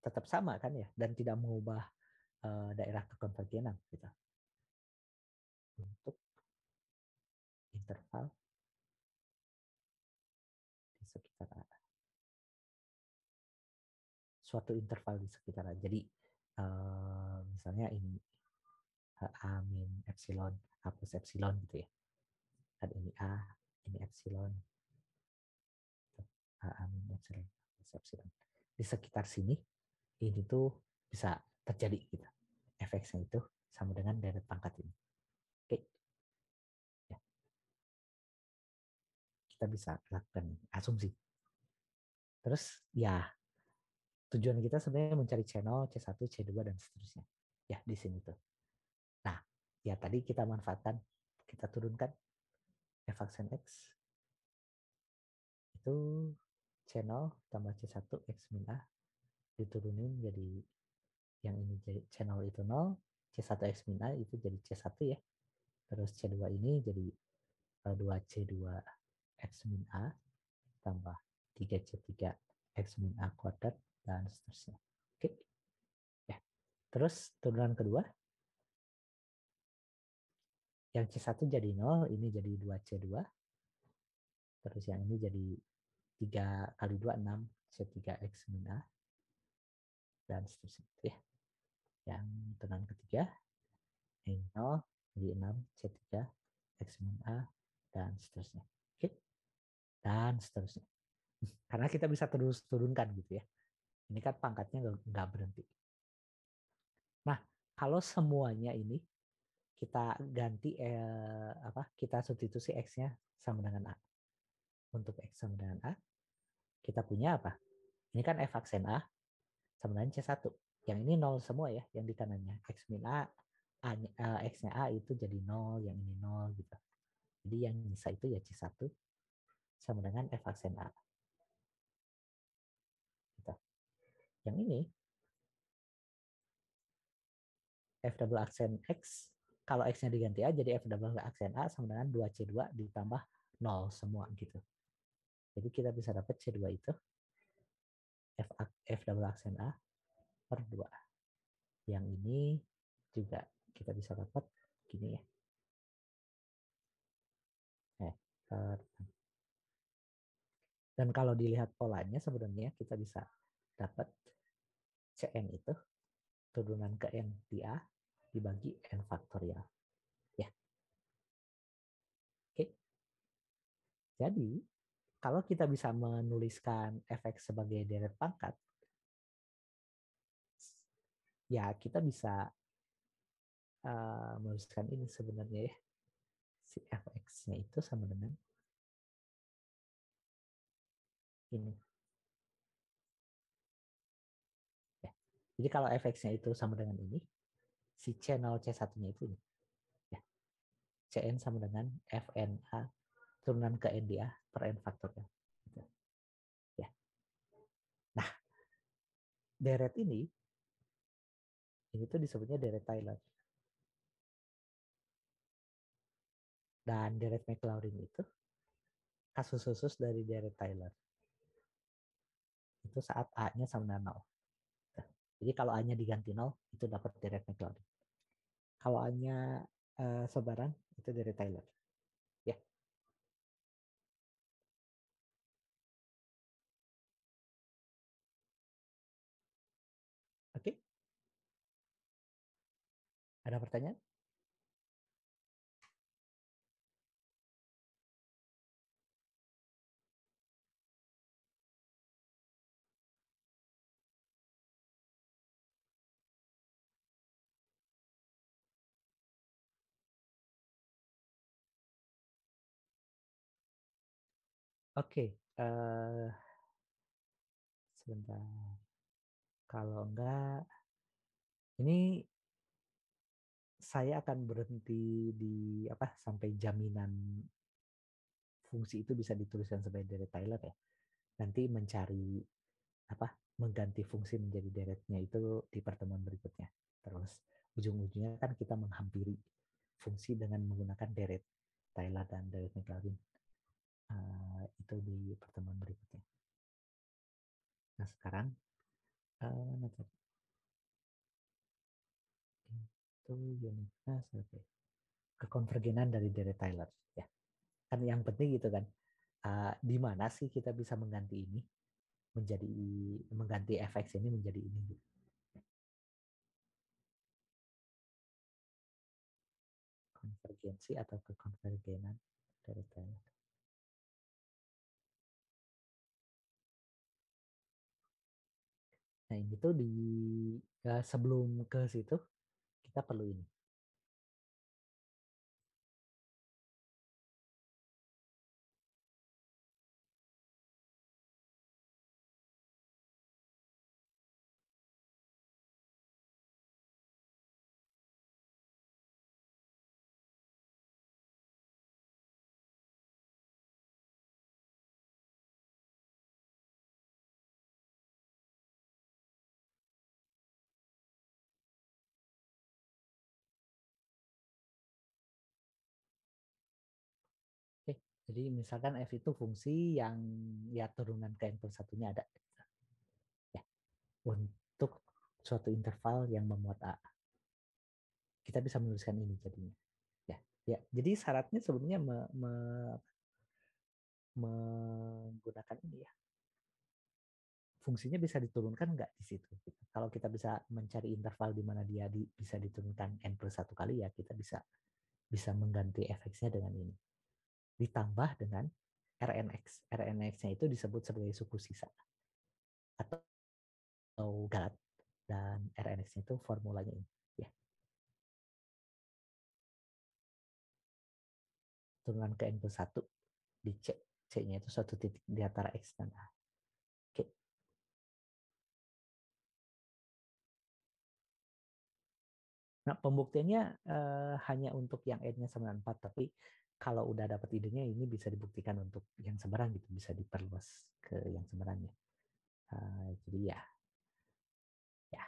tetap sama kan ya, dan tidak mengubah daerah kekonvergenan gitu. Untuk interval di sekitar A. Suatu interval di sekitar A. Jadi misalnya ini A min epsilon, A plus epsilon gitu ya. Dan ini A, ini epsilon, A min epsilon, plus epsilon. Di sekitar sini, ini tuh bisa terjadi gitu. Efeknya itu sama dengan deret pangkat ini. Oke, ya, kita bisa lakukan asumsi. Terus ya tujuan kita sebenarnya mencari channel C1, C2 dan seterusnya. Ya di sini tuh. Nah, ya tadi kita manfaatkan, kita turunkan f aksen X itu channel tambah C1 X min A diturunin jadi yang ini jadi channel itu 0, C1 X min A itu jadi C1 ya. Terus C2 ini jadi 2C2 X min A tambah 3C3 X min A kuadrat dan seterusnya. Oke. Terus turunan kedua, yang C1 jadi 0, ini jadi 2C2. Terus yang ini jadi 3 kali 2, 6, C3X min A, dan seterusnya. Ya. Yang turunan ketiga, ini 0, jadi 6, C3, X min A, dan seterusnya. Oke, dan seterusnya. Karena kita bisa terus turunkan gitu ya. Ini kan pangkatnya nggak berhenti. Nah, kalau semuanya ini kita ganti kita substitusi X-nya sama dengan A. Untuk X sama dengan A, kita punya apa? Ini kan F aksen A sama dengan C1. Yang ini 0 semua ya, yang di kanannya. X min A, X-nya A itu jadi 0, yang ini 0 gitu. Jadi yang bisa itu ya C1 sama dengan F aksen A. Gitu. Yang ini F double aksen X, kalau X-nya diganti A jadi F double aksen A sama dengan 2C2 ditambah 0 semua gitu. Jadi kita bisa dapat C2 itu F double aksen A per 2. Yang ini juga kita bisa dapat gini ya. Dan kalau dilihat polanya sebenarnya kita bisa dapat Cn itu turunan ke N di A dibagi N faktorial. Ya, oke. Jadi kalau kita bisa menuliskan efek sebagai deret pangkat, ya kita bisa menuliskan ini sebenarnya ya. Si fx-nya itu sama dengan ini. Ya. Jadi kalau fx-nya itu sama dengan ini, si channel C1-nya itu ini. Ya. Cn sama dengan Fna turunan ke N di A per N faktorial. Gitu. Ya. Nah, deret ini tuh disebutnya deret Taylor. Dan deret Maclaurin itu kasus khusus dari deret Taylor. Itu saat A-nya sama dengan 0. Jadi kalau A-nya diganti 0, itu dapat deret Maclaurin. Kalau A-nya sebaran, itu deret Taylor. Ya, oke. Ada pertanyaan? Oke. Sebentar. Kalau enggak, ini saya akan berhenti di apa sampai jaminan fungsi itu bisa dituliskan sebagai deret Taylor ya. Nanti mencari apa mengganti fungsi menjadi deretnya itu di pertemuan berikutnya. Terus ujung-ujungnya kan kita menghampiri fungsi dengan menggunakan deret Taylor dan deret Maclaurin. Itu di pertemuan berikutnya. Nah sekarang itu unitnya sebagai kekonvergenan dari deret Taylor ya. Kan yang penting gitu kan. Di mana sih kita bisa mengganti ini menjadi mengganti fx ini menjadi ini gitu. Konvergensi atau kekonvergenan dari Taylor. Nah ini tuh di sebelum ke situ kita perlu ini. Oke, jadi misalkan f itu fungsi yang ya turunan ke n plus satunya ada. Ya, untuk suatu interval yang memuat A. Kita bisa menuliskan ini jadinya. Ya, ya. Jadi syaratnya sebenarnya menggunakan ini ya. Fungsinya bisa diturunkan nggak di situ? Kalau kita bisa mencari interval di mana dia bisa diturunkan n plus satu kali ya, kita bisa mengganti fx-nya dengan ini. Ditambah dengan Rnx. Rnx-nya itu disebut sebagai suku sisa atau galat, dan Rnx-nya itu formulanya ini. Ya, turunan ke n plus 1 di C. C-nya itu suatu titik di antara X dan A. Oke. Nah, pembuktiannya hanya untuk yang N-nya 94, tapi kalau udah dapat idenya ini bisa dibuktikan untuk yang seberang gitu, bisa diperluas ke yang seberangnya. Jadi ya, ya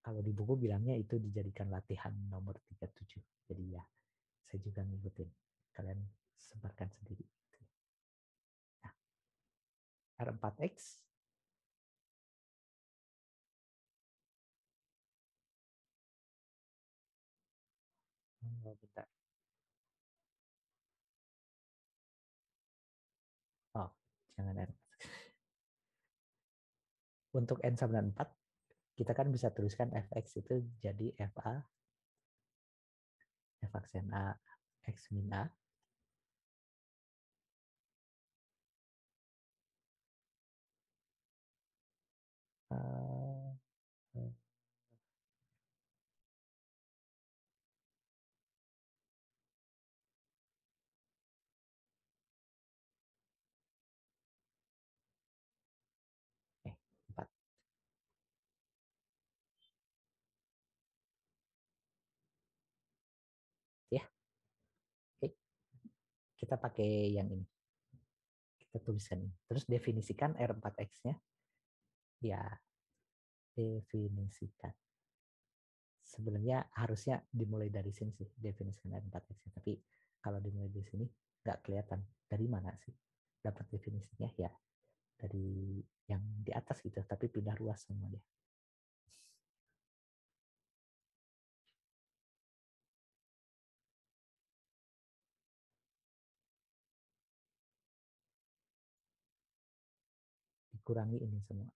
kalau di buku bilangnya itu dijadikan latihan nomor 37. Jadi ya, saya juga ngikutin. Kalian sebarkan sendiri. Nah, R4X, bentar. Oh, jangan R. Untuk N94, kita kan bisa tuliskan Fx itu jadi Fa, F aksen A, X min A, uh, eh, 4. Ya, oke. Kita pakai yang ini. Kita tuliskan ini. Terus definisikan R4X-nya. Ya, definisikan. Sebenarnya harusnya dimulai dari sini sih, definisikan R4X-nya. Tapi kalau dimulai dari sini, nggak kelihatan. Dari mana sih dapat definisinya? Ya, dari yang di atas gitu, tapi pindah ruas semuanya. Dikurangi ini semua.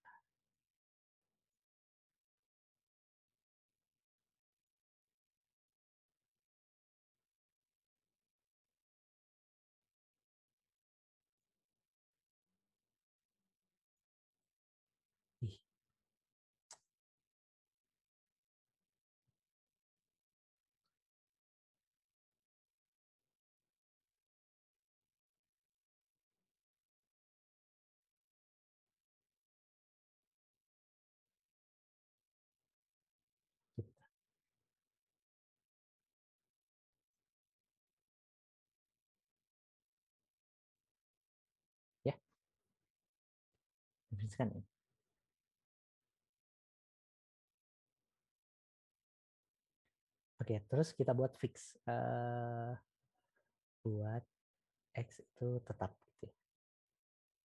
Ih, gitu. Ya, definisikan ini. Oke, terus kita buat fix. Buat X itu tetap gitu ya.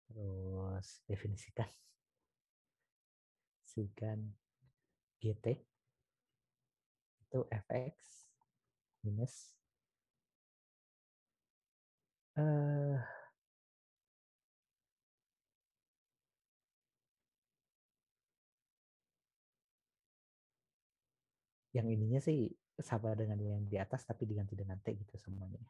Terus definisikan sikan GT itu fx minus eh yang ininya sih sama dengan yang di atas tapi diganti dengan T gitu semuanya.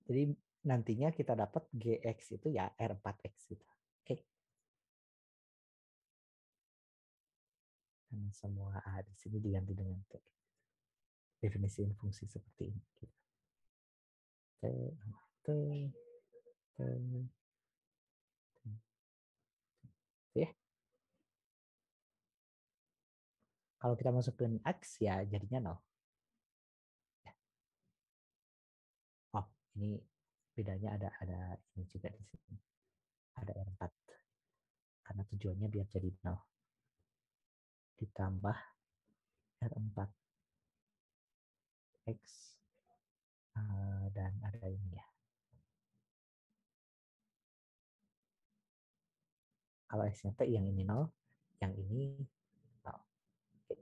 Jadi nantinya kita dapat GX itu ya R4X gitu. Oke, karena semua A di sini diganti dengan T. Definisiin fungsi seperti ini. Gitu. T, T, T, T, ya. Kalau kita masukin X ya jadinya nol. Oh, ini bedanya ada ini juga di sini. Ada R4. Karena tujuannya biar jadi nol. Ditambah R4 X dan ada ini ya. Kalau X-nya T yang ini nol, yang ini nol. Oke.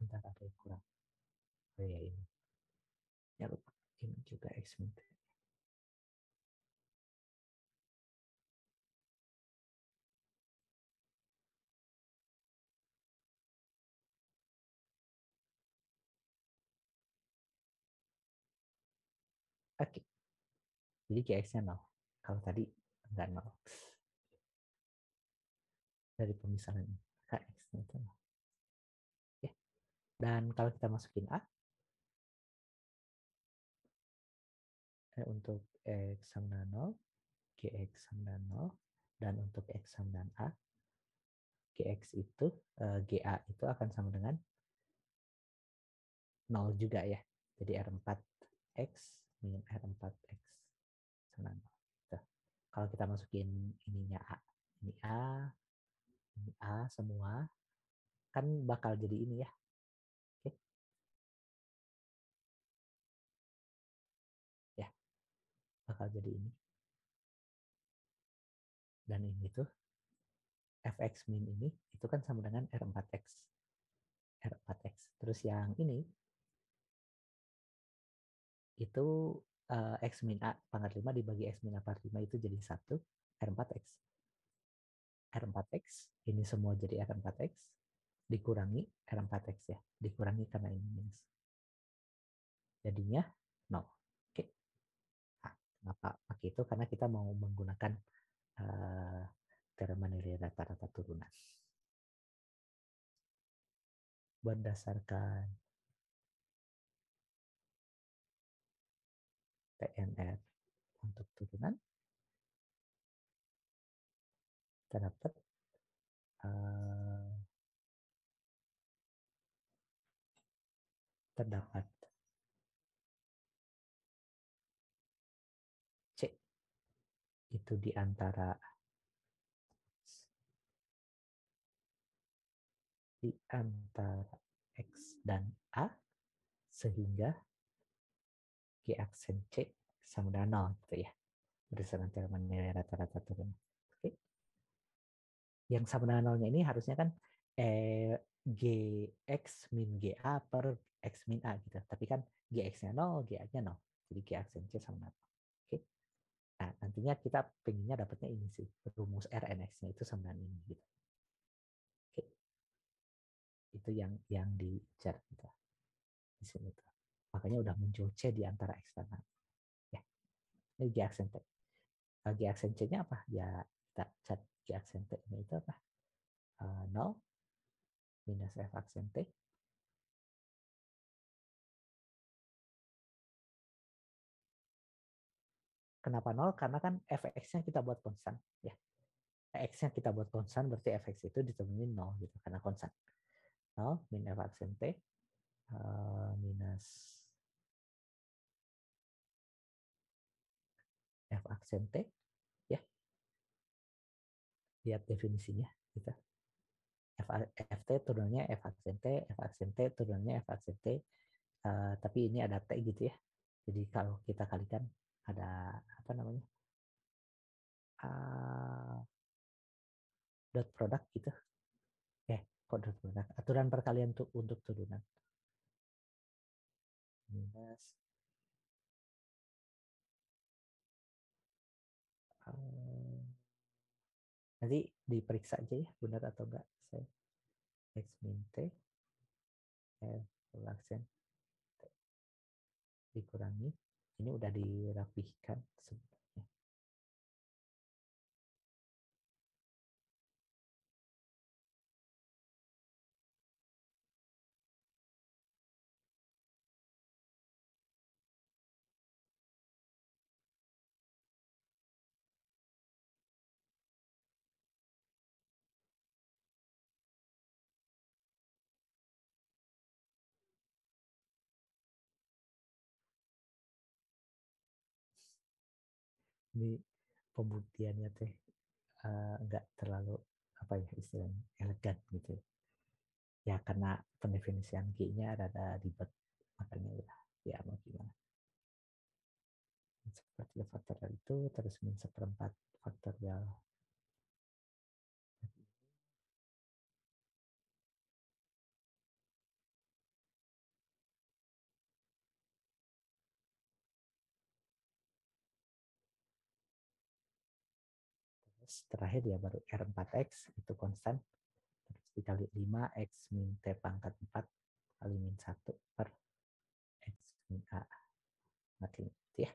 Bentar ada yang kurang. Oh ya ini. Ya lupa. Ini juga X min T. Oke. Jadi GX-nya nol. Kalau tadi enggak nol. Dari pemisahan ini. KX-nya itu nol. Oke. Dan kalau kita masukin A, untuk X sama dengan nol, GX sama dengan nol, dan untuk X sama dengan A, GX itu, GA itu akan sama dengan nol juga ya. Jadi R4X min R4X sama nol. Tuh. Kalau kita masukin ininya A, ini A semua, kan bakal jadi ini ya. Oke, ya, bakal jadi ini. Dan ini tuh fx min ini itu kan sama dengan R4X. R4X. Terus yang ini itu X min A pangkat 5 dibagi X min A pangkat 5 itu jadi 1 R4X. R4X ini semua jadi R4X dikurangi R4X ya. Dikurangi karena ini minus. Jadinya 0. Oke. Nah, kenapa pakai itu? Karena kita mau menggunakan uh, teorema nilai rata-rata turunan. Berdasarkan TNR untuk turunan, terdapat uh, terdapat C itu di antara X dan A sehingga G aksen C sama dengan 0 gitu ya. Berdasarkan teorema nilai rata-rata turunan. Oke. Yang sama dengan nolnya ini harusnya kan GX min GA per X min A gitu. Tapi kan GX-nya 0, GA-nya 0. Jadi G aksen C sama dengan 0. Oke. Nah, nantinya kita pengennya dapatnya ini sih. Rumus RNX-nya itu sama dengan ini gitu. Oke. Itu yang dicari kita di sini tuh. Makanya udah muncul C di antara X dan A. Ya. Ini G aksen T. G aksen C-nya apa? Ya kita cari G aksen T-nya itu apa? 0 minus F aksen T. Kenapa 0? Karena kan fx-nya kita buat konstan. Ya. X-nya kita buat konstan, berarti fx itu ditemuin 0 gitu, karena konstan. 0 min F aksen T minus F aksen T. Ya, lihat definisinya. Gitu. FT turunannya F aksen T, F aksen T turunannya F aksen T. Tapi ini ada T gitu ya. Jadi kalau kita kalikan ada apa namanya? Dot product gitu. Kok dot product? Aturan perkalian untuk turunan. Minus nanti diperiksa aja ya benar atau enggak. Saya X min T F aksen dikurangi. Ini udah dirapihkan sebenarnya. Ini pembuktiannya teh nggak terlalu apa ya istilahnya elegan gitu. Ya karena pendefinisian G-nya rada ribet, makanya ya mau gimana. Seperti faktorial itu terus min seperempat faktorial. Terus terakhir ya baru R4X itu konstan. Terus dikali 5 X min T pangkat 4 kali min 1 per X min A. Makin itu ya.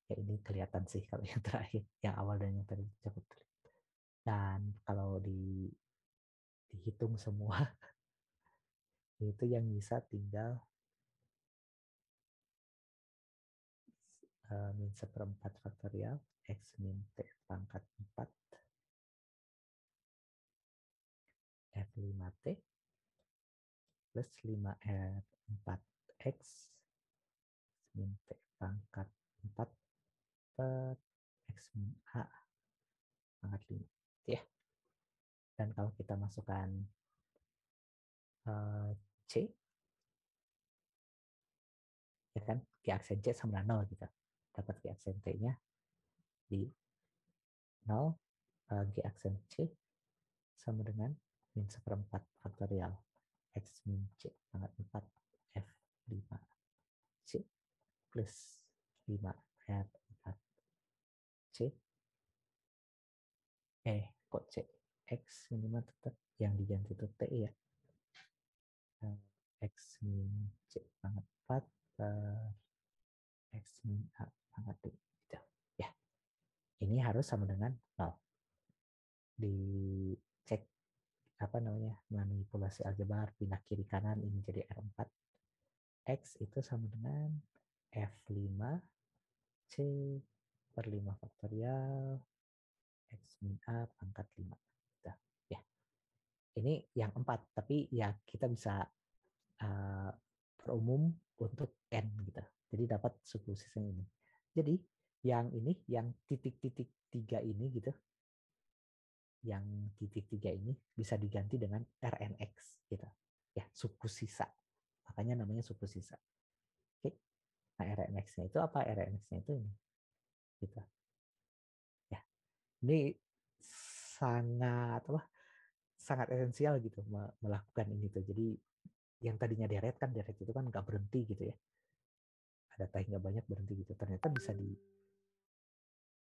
Ya ini kelihatan sih kalau yang terakhir. Yang awal dan yang tadi cukup terlihat. Dan kalau dihitung semua itu yang bisa tinggal min seperempat faktorial X min T pangkat 4 F5T plus 5R4X min T pangkat 4 per X min A pangkat 5. Ya. Dan kalau kita masukkan C, ya kan, G aksen C sama dengan 0 gitu. Dapat G aksen T-nya di 0, G aksen C sama dengan min seperempat faktorial X min C pangkat 4 F5 C plus 5 R4 C kok C X minimal tetap yang diganti itu T ya. X min C pangkat 4 per X min A pangkat 2 gitu. Ya, ini harus sama dengan 0. Dicek apa namanya manipulasi aljabar pindah kiri kanan ini jadi R4 X itu sama dengan F5 C per 5 faktorial X min A pangkat 5. Gitu. Ya, ini yang 4, tapi ya kita bisa perumum untuk N gitu. Jadi dapat suku sisanya ini. Jadi yang ini, yang titik-titik 3 ini gitu, yang titik 3 ini bisa diganti dengan RNX gitu. Ya, suku sisa. Makanya namanya suku sisa. Oke. Nah, RNX-nya itu apa? RNX-nya itu ini. Gitu. Ya. Ini sangat apa? Sangat esensial gitu melakukan ini tuh. Jadi yang tadinya deret kan deret itu kan nggak berhenti gitu ya. Ada nggak banyak berhenti gitu. Ternyata bisa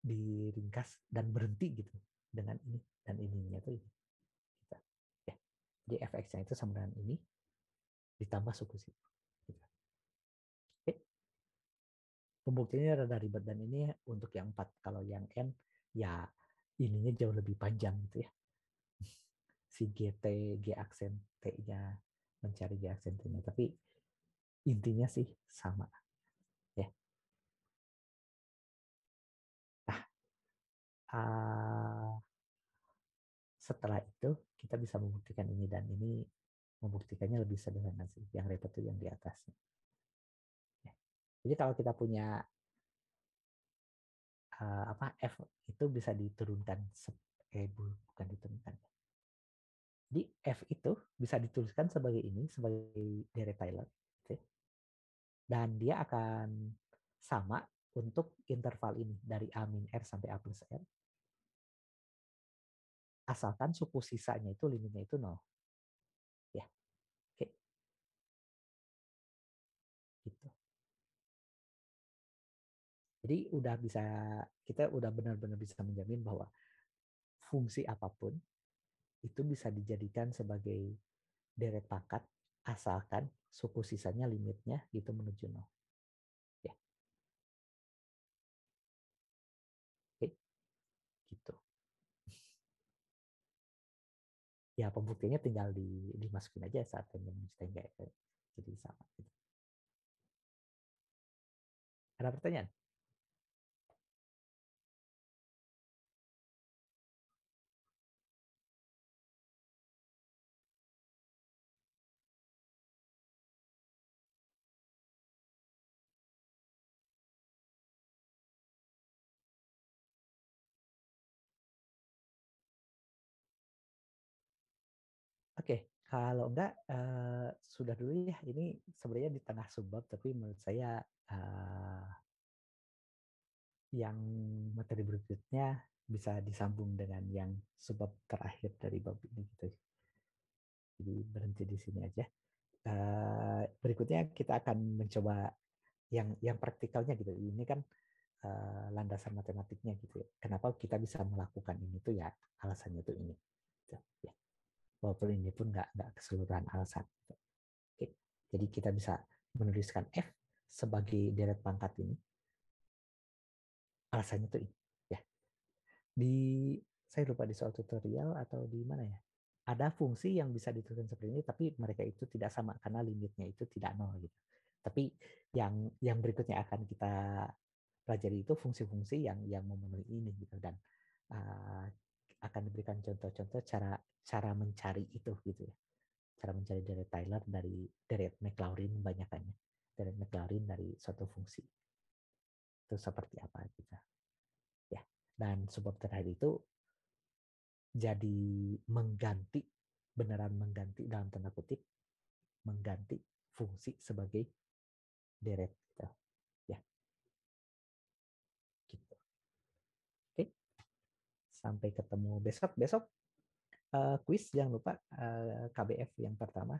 diringkas dan berhenti gitu dengan ini dan ininya tuh ini. Gitu. Ya. Jadi fx-nya itu sama dengan ini ditambah suku situ. Gitu. Oke. Pembuktiannya rada ribet dan ini untuk yang 4. Kalau yang N ya ininya jauh lebih panjang gitu ya. Si GT, G aksen T-nya mencari G aksen T-nya. Tapi intinya sih sama. Ya. Nah, uh, setelah itu kita bisa membuktikan ini dan ini membuktikannya lebih sederhana sih. Yang repot itu yang di atasnya. Ya. Jadi kalau kita punya apa F itu bisa diturunkan bukan diturunkan. Jadi F itu bisa dituliskan sebagai ini sebagai deret Taylor gitu. Dan dia akan sama untuk interval ini dari A min R sampai A plus R asalkan suku sisanya itu limitnya itu 0. Ya, oke. Gitu. Jadi udah bisa kita udah benar-benar bisa menjamin bahwa fungsi apapun itu bisa dijadikan sebagai deret pangkat asalkan suku sisanya limitnya gitu menuju 0. Ya, oke, gitu. Ya pembuktiannya tinggal dimasukin aja saat yang kayak jadi sama. Gitu. Ada pertanyaan? Oke, kalau enggak sudah dulu ya. Ini sebenarnya di tengah subbab, tapi menurut saya yang materi berikutnya bisa disambung dengan yang subbab terakhir dari bab ini gitu. Jadi berhenti di sini aja. Berikutnya kita akan mencoba yang praktikalnya gitu. Ini kan landasan matematiknya gitu ya. Kenapa kita bisa melakukan ini tuh ya alasannya tuh ini. Gitu, ya. Walaupun ini pun nggak keseluruhan alasan. Gitu. Oke. Jadi kita bisa menuliskan F sebagai deret pangkat ini. Alasannya tuh ini. Ya. Di saya lupa di soal tutorial atau di mana ya. Ada fungsi yang bisa dituliskan seperti ini, tapi mereka itu tidak sama karena limitnya itu tidak nol gitu. Tapi yang berikutnya akan kita pelajari itu fungsi-fungsi yang memenuhi ini gitu, dan uh, akan diberikan contoh-contoh cara mencari itu gitu ya. Cara mencari deret Taylor dari deret Maclaurin banyakannya. Deret Maclaurin dari suatu fungsi. Itu seperti apa gitu. Ya. Dan sebab terakhir itu jadi mengganti, beneran mengganti dalam tanda kutip, mengganti fungsi sebagai deret gitu. Ya, gitu. Oke, sampai ketemu besok. Besok quiz jangan lupa KBF yang pertama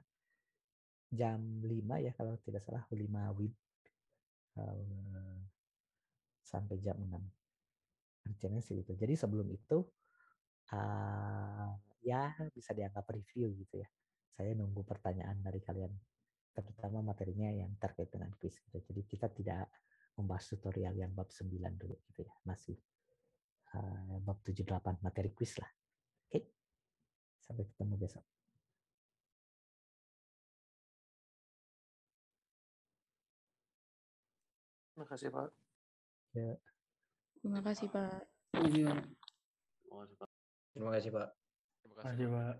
jam 5 ya kalau tidak salah, 5 WIB sampai jam 6. Rencananya sih itu. Jadi sebelum itu ya bisa dianggap review gitu ya. Saya nunggu pertanyaan dari kalian, terutama materinya yang terkait dengan quiz gitu. Jadi kita tidak membahas tutorial yang bab 9 dulu gitu ya. Masih bab 78 materi quiz lah. Oke. Sampai ketemu besok. Terima kasih, Pak. Ya. Terima kasih, Pak. Terima kasih, Pak. Terima kasih, Pak.